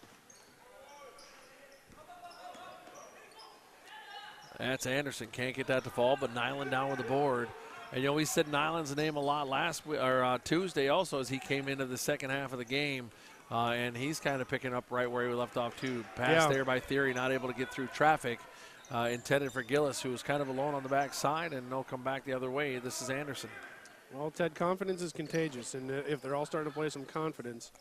That's Anderson. Can't get that to fall, but Nyland down with the board. And, you know, we said Nyland's name a lot Tuesday also as he came into the second half of the game. And he's kind of picking up right where he left off, too. Pass there by Theory, not able to get through traffic. Intended for Gillis, who was kind of alone on the backside, and they'll come back the other way. This is Anderson. Well, Ted, confidence is contagious. And if they're all starting to play some confidence,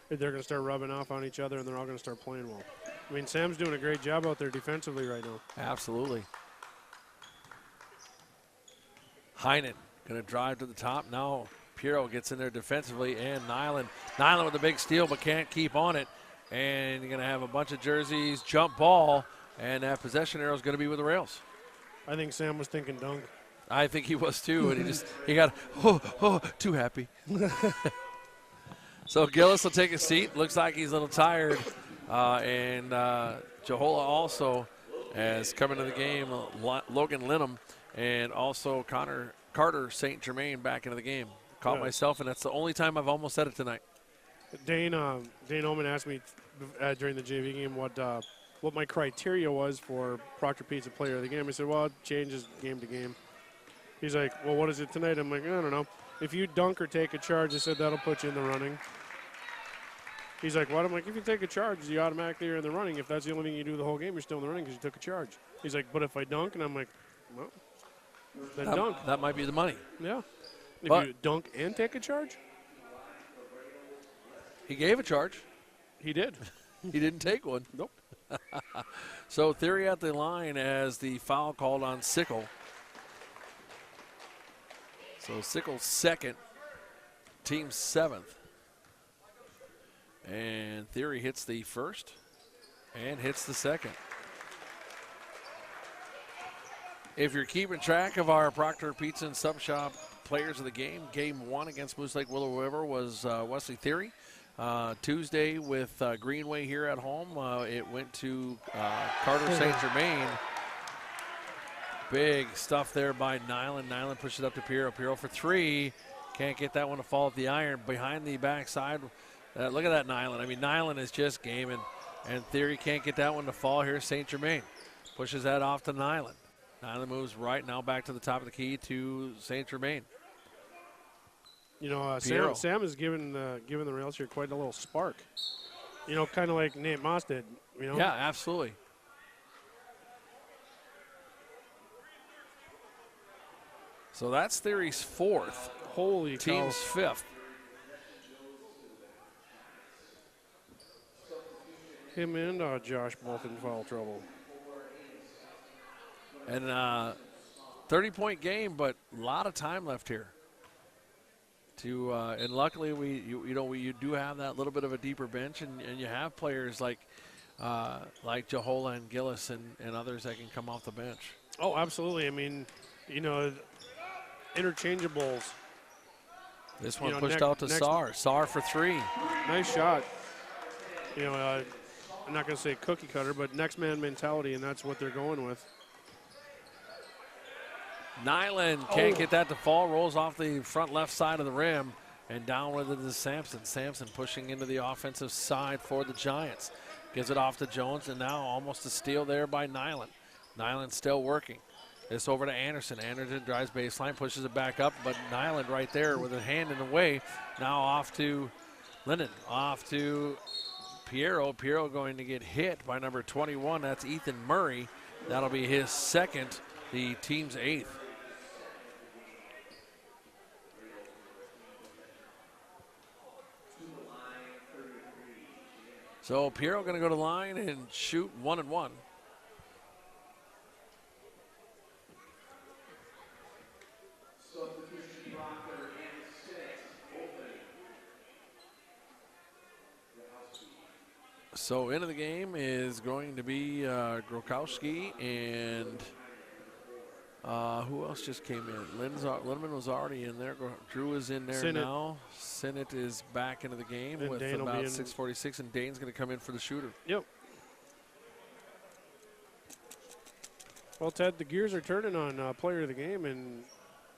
they're going to start rubbing off on each other, and they're all going to start playing well. I mean, Sam's doing a great job out there defensively right now. Absolutely. Heinen going to drive to the top. Now Piero gets in there defensively, and Nyland with a big steal but can't keep on it. And you're going to have a bunch of jerseys, jump ball, and that possession arrow is going to be with the Rails. I think Sam was thinking dunk. I think he was too, and he got too happy. So Gillis will take a seat. Looks like he's a little tired. And Jahola also has come into the game. Logan Linham and also Carter St. Germain back into the game. Caught myself, and that's the only time I've almost said it tonight. Dane Oman asked me during the JV game what my criteria was for Proctor Pizza Player of the Game. I said, well, it changes game to game. He's like, well, what is it tonight? I'm like, I don't know. If you dunk or take a charge, I said that'll put you in the running. He's like, what? I'm like, if you take a charge, you automatically are in the running. If that's the only thing you do the whole game, you're still in the running because you took a charge. He's like, but if I dunk, and I'm like, well, then dunk. That might be the money. Yeah. If you dunk and take a charge? He gave a charge. He did. He didn't take one. Nope. So Theory at the line as the foul called on Sickle. So Sickle's second, team seventh. And Theory hits the first and hits the second. If you're keeping track of our Proctor Pizza and Sub Shop players of the game one against Moose Lake Willow River was Wesley Theory. Tuesday with Greenway here at home, it went to Carter St. Germain. Big stuff there by Nyland. Nyland pushes it up to Piero. Piero for three. Can't get that one to fall at the iron. Behind the backside. Look at that Nyland. I mean, Nyland is just gaming. And Theory can't get that one to fall. Here's St. Germain. Pushes that off to Nyland. Nyland moves right now back to the top of the key to St. Germain. You know, Sam is giving the Rails here quite a little spark. You know, kind of like Nate Moss did. You know? Yeah, absolutely. So that's Theory's fourth. Holy cow. Team's fifth. Him and Josh both in foul trouble. And 30-point game, but a lot of time left here. And luckily you do have that little bit of a deeper bench, and you have players like Jahola and Gillis and others that can come off the bench. Oh, absolutely. I mean, you know, interchangeables. This one pushed out to Saar. Saar for three. Nice shot. You know, I'm not going to say cookie cutter, but next man mentality, and that's what they're going with. Nyland can't get that to fall. Rolls off the front left side of the rim and down with it is Sampson. Sampson pushing into the offensive side for the Giants. Gives it off to Jones, and now almost a steal there by Nyland. Nyland still working. This over to Anderson. Anderson drives baseline, pushes it back up, but Nyland right there with a hand in the way. Now off to Linden. Off to Piero. Piero going to get hit by number 21. That's Ethan Murray. That'll be his second, the team's eighth. So Piero going to go to the line and shoot 1 and 1. So into the game is going to be Grokowski and who else just came in? Lindemann was already in there. Drew is in there now. Sinnott is back into the game and with Dane about 6:46, and Dane's going to come in for the shooter. Yep. Well, Ted, the gears are turning on player of the game, and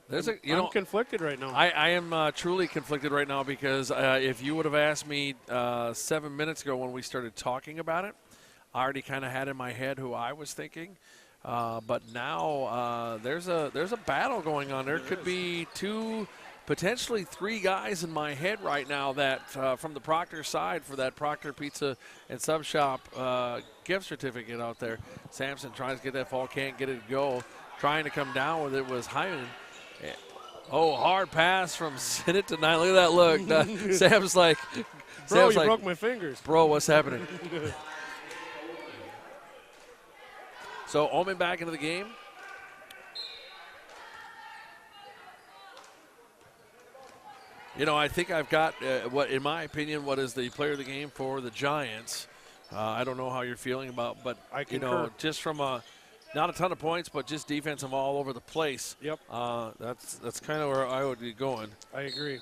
I'm conflicted right now. I am truly conflicted right now because if you would have asked me 7 minutes ago when we started talking about it, I already kind of had in my head who I was thinking. But now there's a battle going on. There could be 2, potentially 3 guys in my head right now that from the Proctor side for that Proctor Pizza and Sub Shop gift certificate out there. Sampson tries to get that ball, can't get it to go. Trying to come down with it was Hyman. Oh, hard pass from Sinnott to 9. Look at that look. Sam's like, bro, you broke my fingers. Bro, what's happening? So Omen back into the game. I think I've got what, in my opinion, what is the player of the game for the Giants. I don't know how you're feeling about, but just from not a ton of points, but just defensive all over the place. Yep. That's kind of where I would be going. I agree.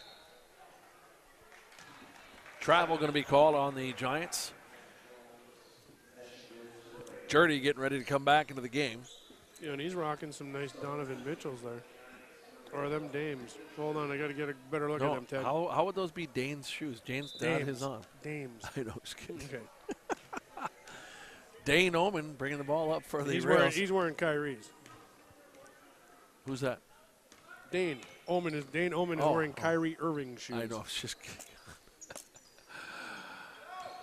Travel going to be called on the Giants. Jurdy getting ready to come back into the game. And he's rocking some nice Donovan Mitchells there. Or them Dames. Hold on, I got to get a better look at them, Ted. How would those be Dane's shoes? Dane's not his on. Dames. I know, just kidding. Okay. Dane Omen bringing the ball up for the Rails. He's wearing Kyrie's. Who's that? Dane Omen is wearing Kyrie Irving shoes. I know, it's just kidding.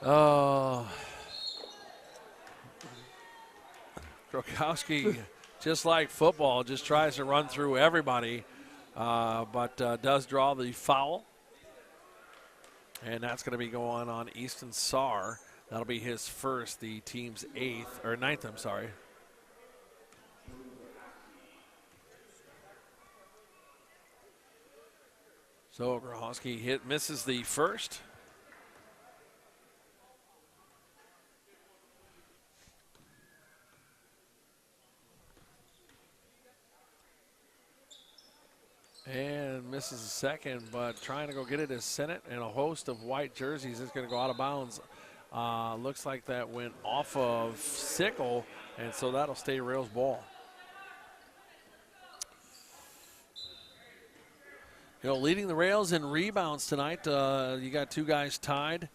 Oh. Grokowski, just like football, just tries to run through everybody, but does draw the foul. And that's going to be going on Easton Sarr. That'll be his first, the team's 9th, I'm sorry. So Grokowski misses the first. And misses a second, but trying to go get it is Sinnott, and a host of white jerseys is going to go out of bounds. Looks like that went off of Sickle, and so that'll stay Rails ball. Leading the Rails in rebounds tonight, you got 2 guys tied.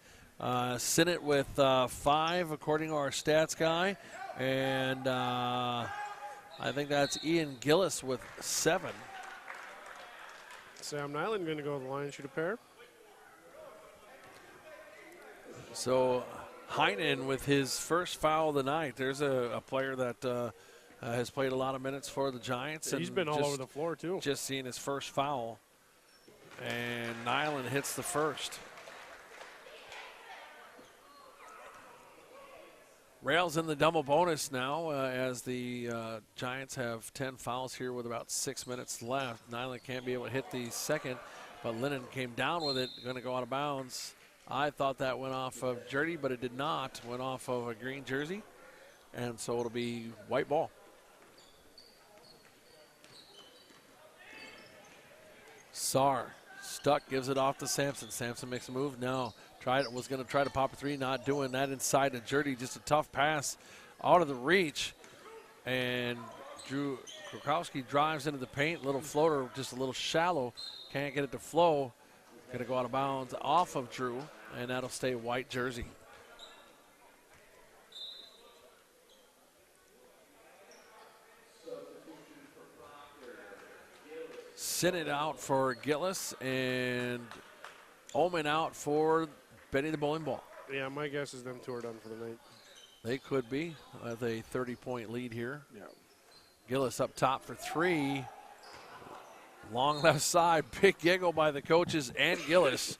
Sinnott with 5, according to our stats guy, and I think that's Ian Gillis with 7. Sam Nyland going to go to the line and shoot a pair. So Heinen with his first foul of the night. There's a player that has played a lot of minutes for the Giants. He's been all over the floor, too. Just seeing his first foul. And Nyland hits the first. Rails in the double bonus now as the Giants have 10 fouls here with about 6 minutes left. Nyland can't be able to hit the second, but Lennon came down with it, going to go out of bounds. I thought that went off of Jurdy, but it did not. Went off of a green jersey, and so it'll be white ball. Sarr stuck, gives it off to Sampson. Sampson makes a move. No. Was going to try to pop a 3, not doing that inside to Jurdy. Just a tough pass out of the reach. And Drew Grokowski drives into the paint. Little floater, just a little shallow. Can't get it to flow. Going to go out of bounds off of Drew, and that'll stay white jersey. Sinnott out for Gillis, and Omen out for Benny the bowling ball. Yeah, my guess is them 2 are done for the night. They could be with a 30-point lead here. Yeah. Gillis up top for 3. Long left side, big giggle by the coaches and Gillis.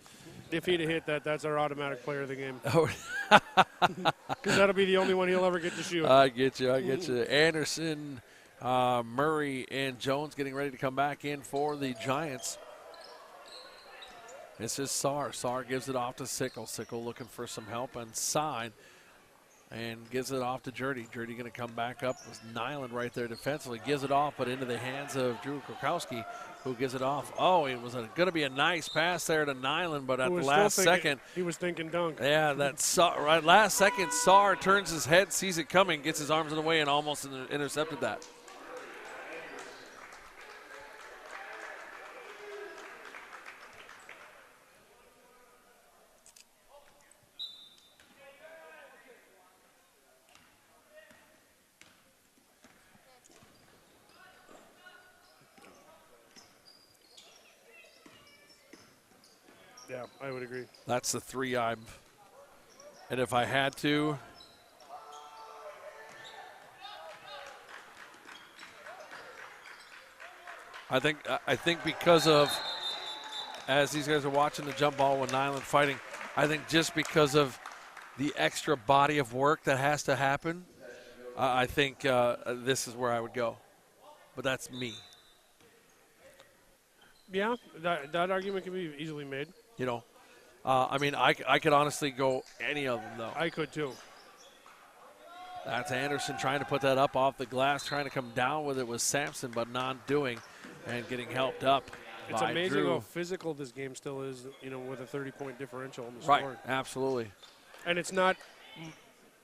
If he'd have hit that, that's our automatic player of the game. Oh. Because that'll be the only one he'll ever get to shoot. I get you. Anderson, Murray, and Jones getting ready to come back in for the Giants. This is Saar. Saar gives it off to Sickle. Sickle looking for some help inside and gives it off to Jurdy. Jurdy going to come back up with Nyland right there defensively. Gives it off, but into the hands of Drew Krokowski, who gives it off. Oh, it was going to be a nice pass there to Nyland, but at the last second. He was thinking dunk. Yeah, right last second, Saar turns his head, sees it coming, gets his arms in the way, and almost intercepted that. Yeah, I would agree. That's the three and if I had to, I think because of, as these guys are watching the jump ball with Nyland fighting, I think just because of the extra body of work that has to happen, I think this is where I would go. But that's me. Yeah, that argument can be easily made. You know, I could honestly go any of them, though. I could, too. That's Anderson trying to put that up off the glass, trying to come down with it with Sampson, but not doing, and getting helped up. It's by amazing Drew. how physical this game still is, with a 30-point differential on the Right, score. absolutely. And it's not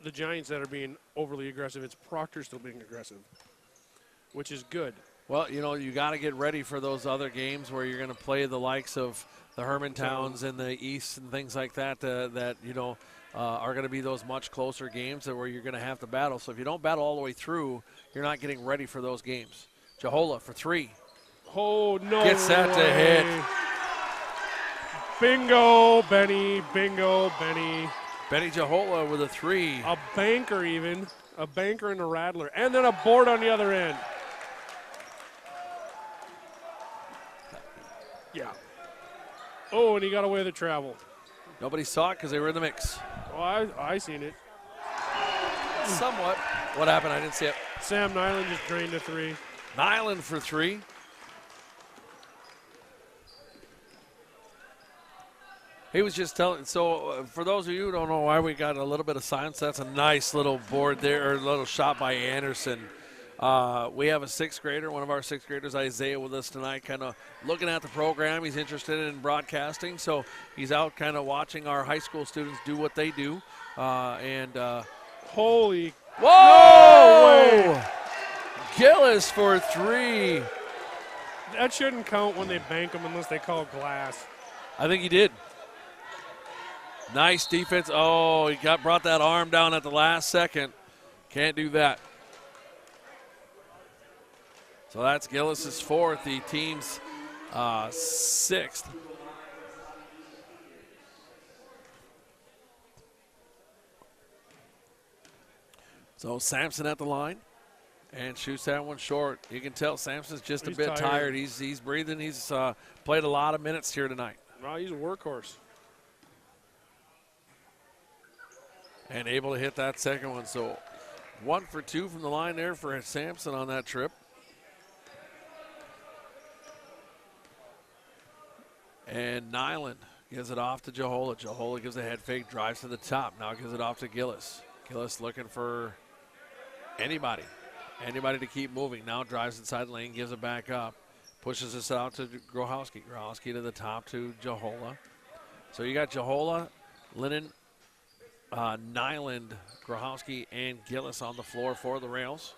the Giants that are being overly aggressive. It's Proctor still being aggressive, which is good. Well, you got to get ready for those other games where you're going to play the likes of the Hermantowns and the East and things like that that are going to be those much closer games where you're going to have to battle. So if you don't battle all the way through, you're not getting ready for those games. Jahola for three. Oh, no Gets that to hit. Bingo, Benny. Bingo, Benny. Benny Jahola with a three. A banker even. A banker and a rattler. And then a board on the other end. Yeah. Oh, and he got away with the travel. Nobody saw it because they were in the mix. Oh, I seen it. Somewhat. What happened? I didn't see it. Sam Nyland just drained a three. Nyland for three. He was just telling, so for those of you who don't know why we got a little bit of silence, that's a nice little board there, or a little shot by Anderson. We have a sixth grader, one of our sixth graders, Isaiah, with us tonight, kind of looking at the program. He's interested in broadcasting, so he's out kind of watching our high school students do what they do. Holy. Whoa! No way. Gillis for three. That shouldn't count when they bank them unless they call glass. I think he did. Nice defense. Oh, he brought that arm down at the last second. Can't do that. So that's Gillis's fourth, the team's sixth. So Sampson at the line and shoots that one short. You can tell Sampson's just a bit tired. He's breathing. He's played a lot of minutes here tonight. Well, he's a workhorse. And able to hit that second one. So 1 for 2 from the line there for Sampson on that trip. And Nyland gives it off to Jahola. Jahola gives a head fake, drives to the top. Now gives it off to Gillis. Gillis looking for anybody to keep moving. Now drives inside the lane, gives it back up. Pushes this out to Grohowski. Grohowski to the top to Jahola. So you got Jahola, Lennon, Nyland, Grohowski, and Gillis on the floor for the Rails.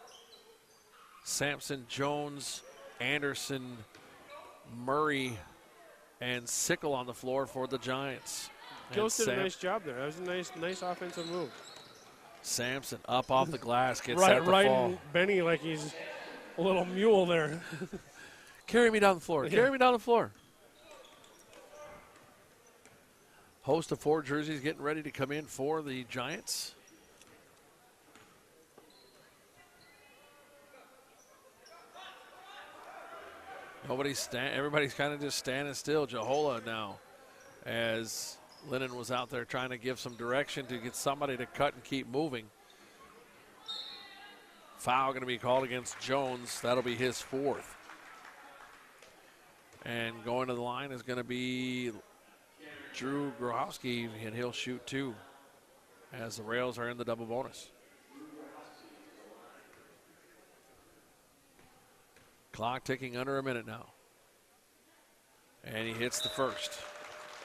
Sampson, Jones, Anderson, Murray, and Sickle on the floor for the Giants. Gillis did a nice job there. That was a nice offensive move. Sampson up off the glass, gets set to fall. Benny like he's a little mule there. Carry me down the floor. Carry me down the floor. Host of 4 jerseys getting ready to come in for the Giants. Everybody's kind of just standing still. Jahola now as Lennon was out there trying to give some direction to get somebody to cut and keep moving. Foul going to be called against Jones. That'll be his 4th. And going to the line is going to be Drew Grohowski, and he'll shoot 2 as the Rails are in the double bonus. Clock ticking under a minute now. And he hits the first.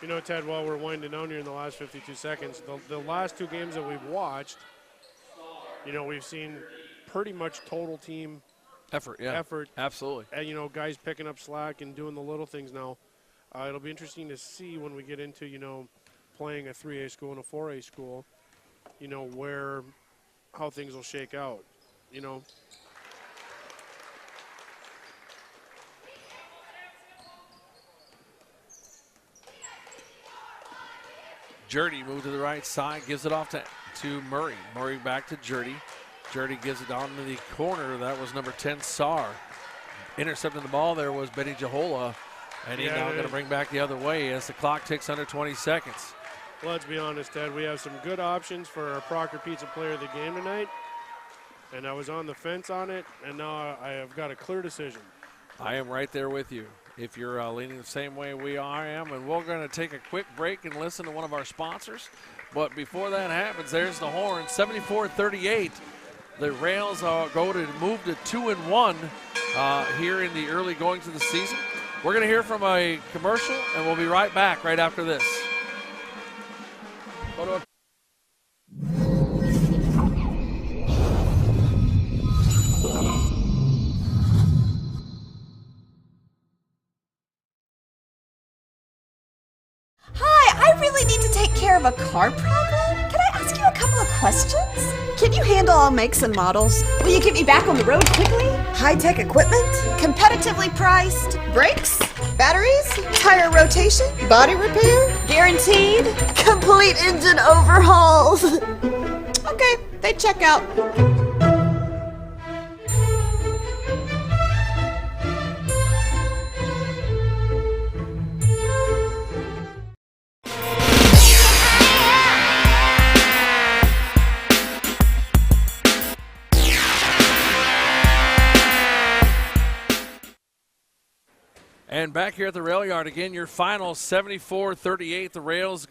You know, Ted, while we're winding down here in the last 52 seconds, the last 2 games that we've watched, you know, we've seen pretty much total team effort. Yeah, effort. Absolutely. And, you know, guys picking up slack and doing the little things now. It'll be interesting to see when we get into, you know, playing a 3A school and a 4A school, you know, how things will shake out, you know. Jurdy moved to the right side, gives it off to Murray. Murray back to Jurdy. Jurdy gives it down to the corner. That was number 10, Saar. Intercepting the ball there was Benny Jahola, and he's now going to bring back the other way as the clock ticks under 20 seconds. Let's be honest, Ted. We have some good options for our Proctor Pizza player of the game tonight, and I was on the fence on it, and now I have got a clear decision. I am right there with you. If you're leaning the same way we am, and we're going to take a quick break and listen to one of our sponsors. But before that happens, there's the horn, 74-38. The Rails move to 2-1 here in the early goings of the season. We're going to hear from a commercial, and we'll be right back right after this. Go to a I really need to take care of a car problem. Can I ask you a couple of questions? Can you handle all makes and models? Will you get me back on the road quickly? High-tech equipment? Competitively priced? Brakes? Batteries? Tire rotation? Body repair? Guaranteed? Complete engine overhauls? Okay, they check out. And back here at the rail yard again, your final 74-38. The Rails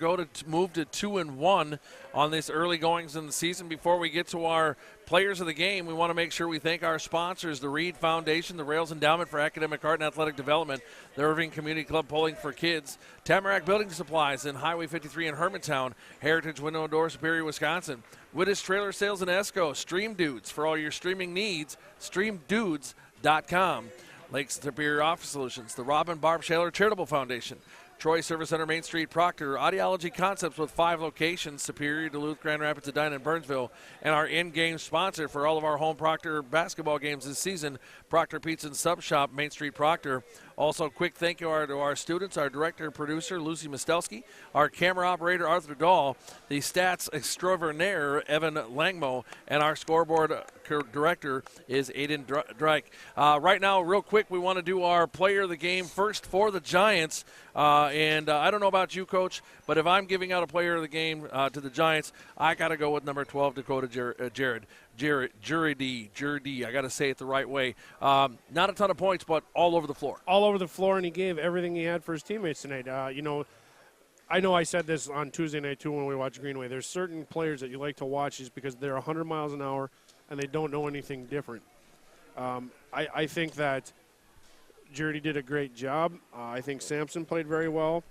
move to 2-1 on this early goings in the season. Before we get to our players of the game, we want to make sure we thank our sponsors, the Reed Foundation, the Rails Endowment for Academic Art and Athletic Development, the Irving Community Club Polling for Kids, Tamarack Building Supplies in Highway 53 in Hermantown, Heritage Window and Door, Superior, Wisconsin, Wittes Trailer Sales in Esco, Stream Dudes for all your streaming needs, streamdudes.com. Lake Superior Office Solutions, the Robin Barb Shaler Charitable Foundation, Troy Service Center, Main Street, Proctor, Audiology Concepts with 5 locations, Superior, Duluth, Grand Rapids, Edina, and Burnsville, and our in-game sponsor for all of our home Proctor basketball games this season, Proctor Pizza and Sub Shop, Main Street, Proctor. Also, a quick thank you to our students, our director and producer, Lucy Mostelski, our camera operator, Arthur Dahl, the stats extraordinaire, Evan Langmo, and our scoreboard director is Aiden Drake. Right now, real quick, we want to do our player of the game first for the Giants. And I don't know about you, Coach, but if I'm giving out a player of the game to the Giants, I got to go with number 12, Dakota Jurdy. I got to say it the right way. Not a ton of points, but all over the floor. All over the floor, and he gave everything he had for his teammates tonight. You know I said this on Tuesday night, too, when we watched Greenway. There's certain players that you like to watch just because they're 100 miles an hour and they don't know anything different. I think that Jurdy did a great job. I think Sampson played very well.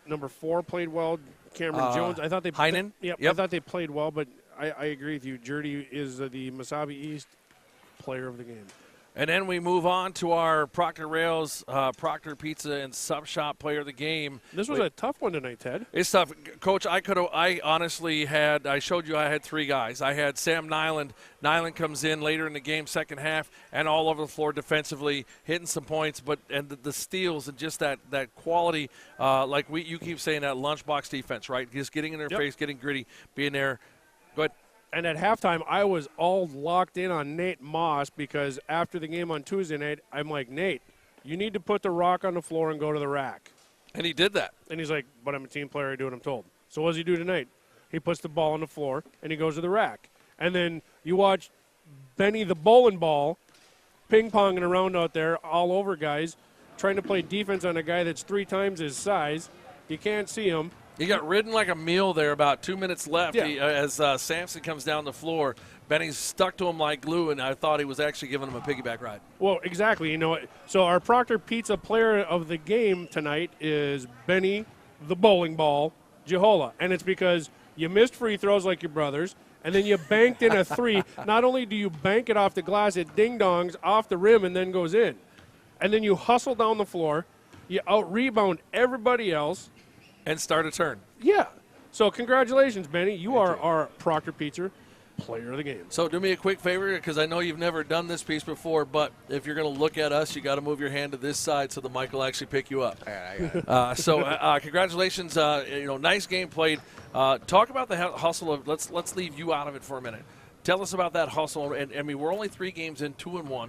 Number 4 played well. Cameron Jones. I thought they Heinen? Yep. I thought they played well, but I agree with you. Jurdy is the Mesabi East player of the game. And then we move on to our Proctor Rails, Proctor Pizza and Sub Shop player of the game. This was a tough one tonight, Ted. It's tough. Coach, I honestly I showed you I had 3 guys. I had Sam Nyland. Nyland comes in later in the game, second half, and all over the floor defensively, hitting some points, and the steals and just that quality, you keep saying, that lunchbox defense, right? Just getting in their face, getting gritty, being there. Go ahead. And at halftime, I was all locked in on Nate Moss because after the game on Tuesday night, I'm like, Nate, you need to put the rock on the floor and go to the rack. And he did that. And he's like, but I'm a team player. I do what I'm told. So what does he do tonight? He puts the ball on the floor, and he goes to the rack. And then you watch Benny the bowling ball ping-ponging around out there all over guys, trying to play defense on a guy that's 3 times his size. You can't see him. He got ridden like a mule there about 2 minutes left. Yeah. As Sampson comes down the floor, Benny's stuck to him like glue, and I thought he was actually giving him a piggyback ride. Well, exactly. You know, so our Proctor Pizza player of the game tonight is Benny the bowling ball Jahola. And it's because you missed free throws like your brothers, and then you banked in a 3. Not only do you bank it off the glass, it ding-dongs off the rim and then goes in. And then you hustle down the floor, you out-rebound everybody else. And start a turn. Yeah. So congratulations, Benny. You are our Proctor Pizza player of the game. So do me a quick favor, because I know you've never done this piece before, but if you're going to look at us, you got to move your hand to this side so the mic will actually pick you up. I got it. Congratulations. Nice game played. Talk about the hustle of. Let's leave you out of it for a minute. Tell us about that hustle. And I mean, we're only 3 games in, 2-1.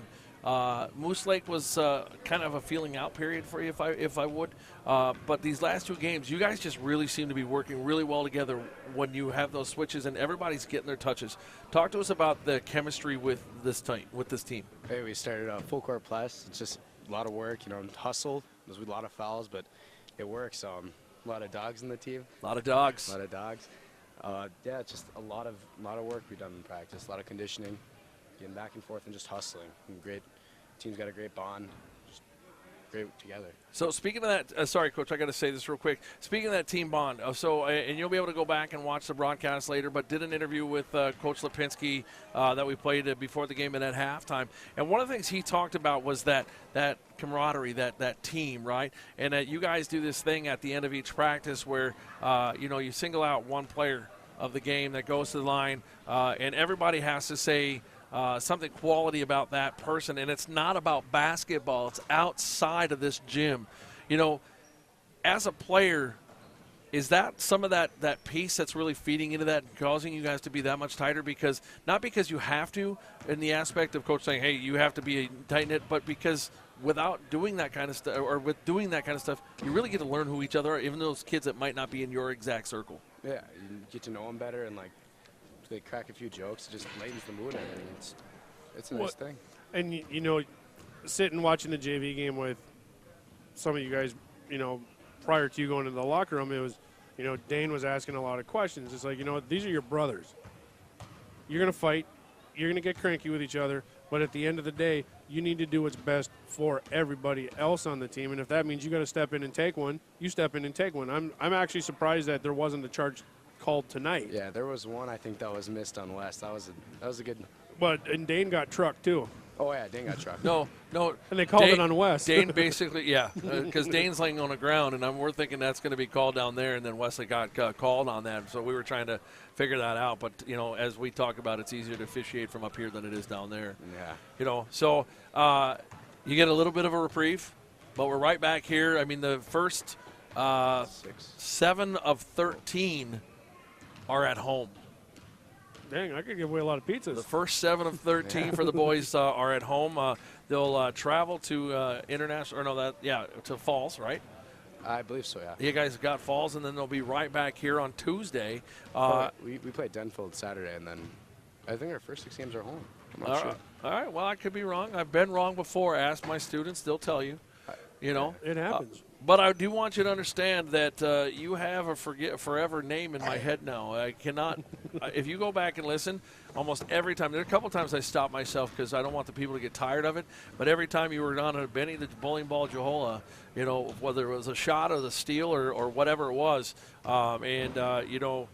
Moose Lake was kind of a feeling out period for you, if I would. But these last 2 games, you guys just really seem to be working really well together when you have those switches and everybody's getting their touches. Talk to us about the chemistry with this team. Hey, we started full court press. It's just a lot of work, hustle. There's a lot of fouls, but it works. A lot of dogs in the team. A lot of dogs. Yeah, it's just a lot of work we've done in practice. A lot of conditioning, getting back and forth, and just hustling. And great. Team's got a great bond, just great together. So speaking of that, sorry, Coach, I got to say this real quick. Speaking of that team bond, and you'll be able to go back and watch the broadcast later, but did an interview with Coach Lipinski that we played before the game and at halftime. And one of the things he talked about was that camaraderie, that team, right? And that you guys do this thing at the end of each practice where, you single out one player of the game that goes to the line, and everybody has to say something quality about that person, and it's not about basketball. It's outside of this gym. As a player, is that some of that piece that's really feeding into that and causing you guys to be that much tighter? Because not because you have to in the aspect of coach saying, hey, you have to be tight-knit, but because without doing that kind of stuff, or with doing that kind of stuff, you really get to learn who each other are, even those kids that might not be in your exact circle. Yeah, you get to know them better, and they crack a few jokes. It just lightens the mood and everything. It's a nice thing. And, sitting watching the JV game with some of you guys, prior to you going to the locker room, it was, Dane was asking a lot of questions. It's like, these are your brothers. You're going to fight. You're going to get cranky with each other. But at the end of the day, you need to do what's best for everybody else on the team. And if that means you got to step in and take one, you step in and take one. I'm actually surprised that there wasn't a charge called tonight. Yeah, there was one I think that was missed on West. That was a good. And Dane got trucked too. Oh yeah, Dane got trucked. No. And they called it on West. Dane basically, yeah, because Dane's laying on the ground, and we're thinking that's going to be called down there, and then Wesley got called on that. So we were trying to figure that out. But as we talk about, it's easier to officiate from up here than it is down there. Yeah. So you get a little bit of a reprieve, but we're right back here. I mean, the first 7 of 13 are at home. Dang, I could give away a lot of pizzas. The first 7 of 13 for the boys are at home. They'll travel to to Falls, right? I believe so, yeah. You guys got Falls, and then they'll be right back here on Tuesday. We played Denfield Saturday, and then I think our first 6 games are home. I'm not sure. All right, well, I could be wrong. I've been wrong before. Ask my students. They'll tell you. It happens. But I do want you to understand that you have a forever name in my head now. I cannot – if you go back and listen, almost every time – there are a couple times I stop myself because I don't want the people to get tired of it. But every time you were on a Benny the bowling ball Jahola, whether it was a shot or the steal or whatever it was, the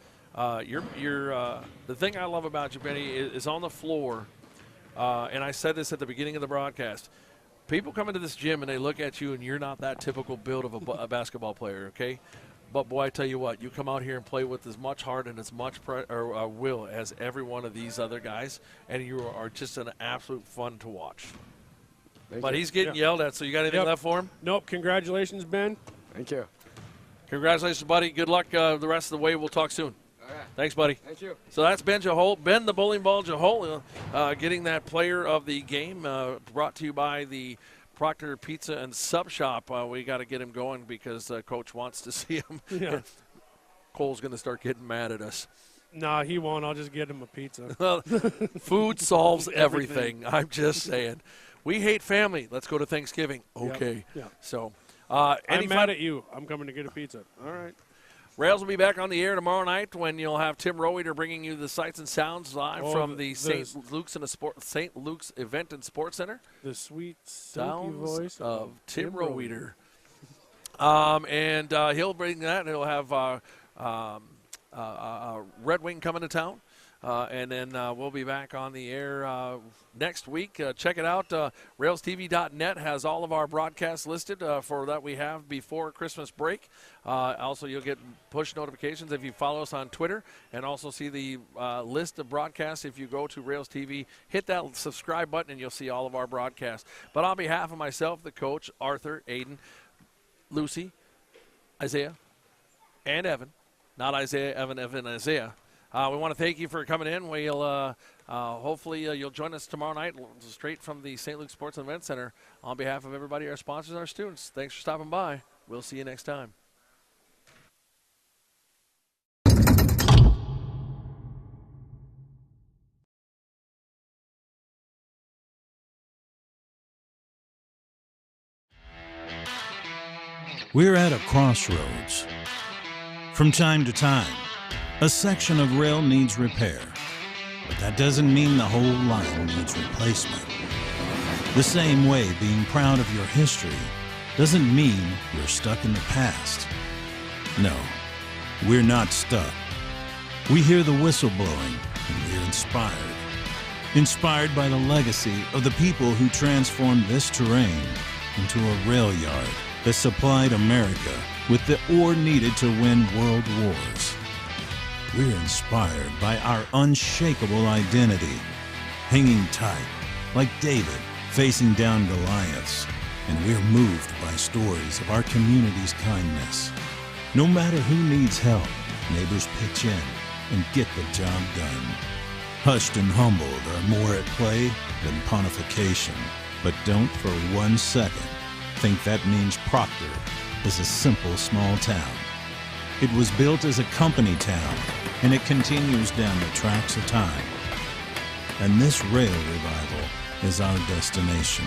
thing I love about you, Benny, is on the floor, and I said this at the beginning of the broadcast – people come into this gym and they look at you and you're not that typical build of a basketball player, okay? But, boy, I tell you what, you come out here and play with as much heart and as much will as every one of these other guys, and you are just an absolute fun to watch. But he's getting yelled at, so you got anything left for him? Nope. Congratulations, Ben. Thank you. Congratulations, buddy. Good luck the rest of the way. We'll talk soon. All right. Thanks, buddy. Thank you. So that's Ben the bowling ball Jahola, getting that player of the game, brought to you by the Proctor Pizza and Sub Shop. We got to get him going because Coach wants to see him. Yeah. Cole's going to start getting mad at us. Nah, he won't. I'll just get him a pizza. Food solves everything. I'm just saying. We hate family. Let's go to Thanksgiving. Okay. Yep. Yeah. So, I'm mad at you. I'm coming to get a pizza. All right. Rails will be back on the air tomorrow night when you'll have Tim Roweter bringing you the sights and sounds live from the St. Luke's Event and Sports Center. The sweet sounds voice of Tim Roweter. And he'll bring that, and he'll have Red Wing coming to town. And then we'll be back on the air next week. Check it out. RailsTV.net has all of our broadcasts listed for that we have before Christmas break. Also, you'll get push notifications if you follow us on Twitter, and also see the list of broadcasts. If you go to Rails TV, hit that subscribe button, and you'll see all of our broadcasts. But on behalf of myself, the coach, Arthur, Aiden, Lucy, Isaiah, and Evan, not Isaiah, Evan, Isaiah, we want to thank you for coming in. We'll hopefully you'll join us tomorrow night straight from the St. Luke Sports and Event Center. On behalf of everybody, our sponsors, and our students, thanks for stopping by. We'll see you next time. We're at a crossroads. From time to time, a section of rail needs repair, but that doesn't mean the whole line needs replacement. The same way being proud of your history doesn't mean you're stuck in the past. No, we're not stuck. We hear the whistle blowing and we're inspired. Inspired by the legacy of the people who transformed this terrain into a rail yard that supplied America with the ore needed to win world wars. We're inspired by our unshakable identity, hanging tight like David facing down Goliaths, and we're moved by stories of our community's kindness. No matter who needs help, neighbors pitch in and get the job done. Hushed and humbled are more at play than pontification, but don't for 1 second think that means Proctor is a simple small town. It was built as a company town, and it continues down the tracks of time. And this rail revival is our destination.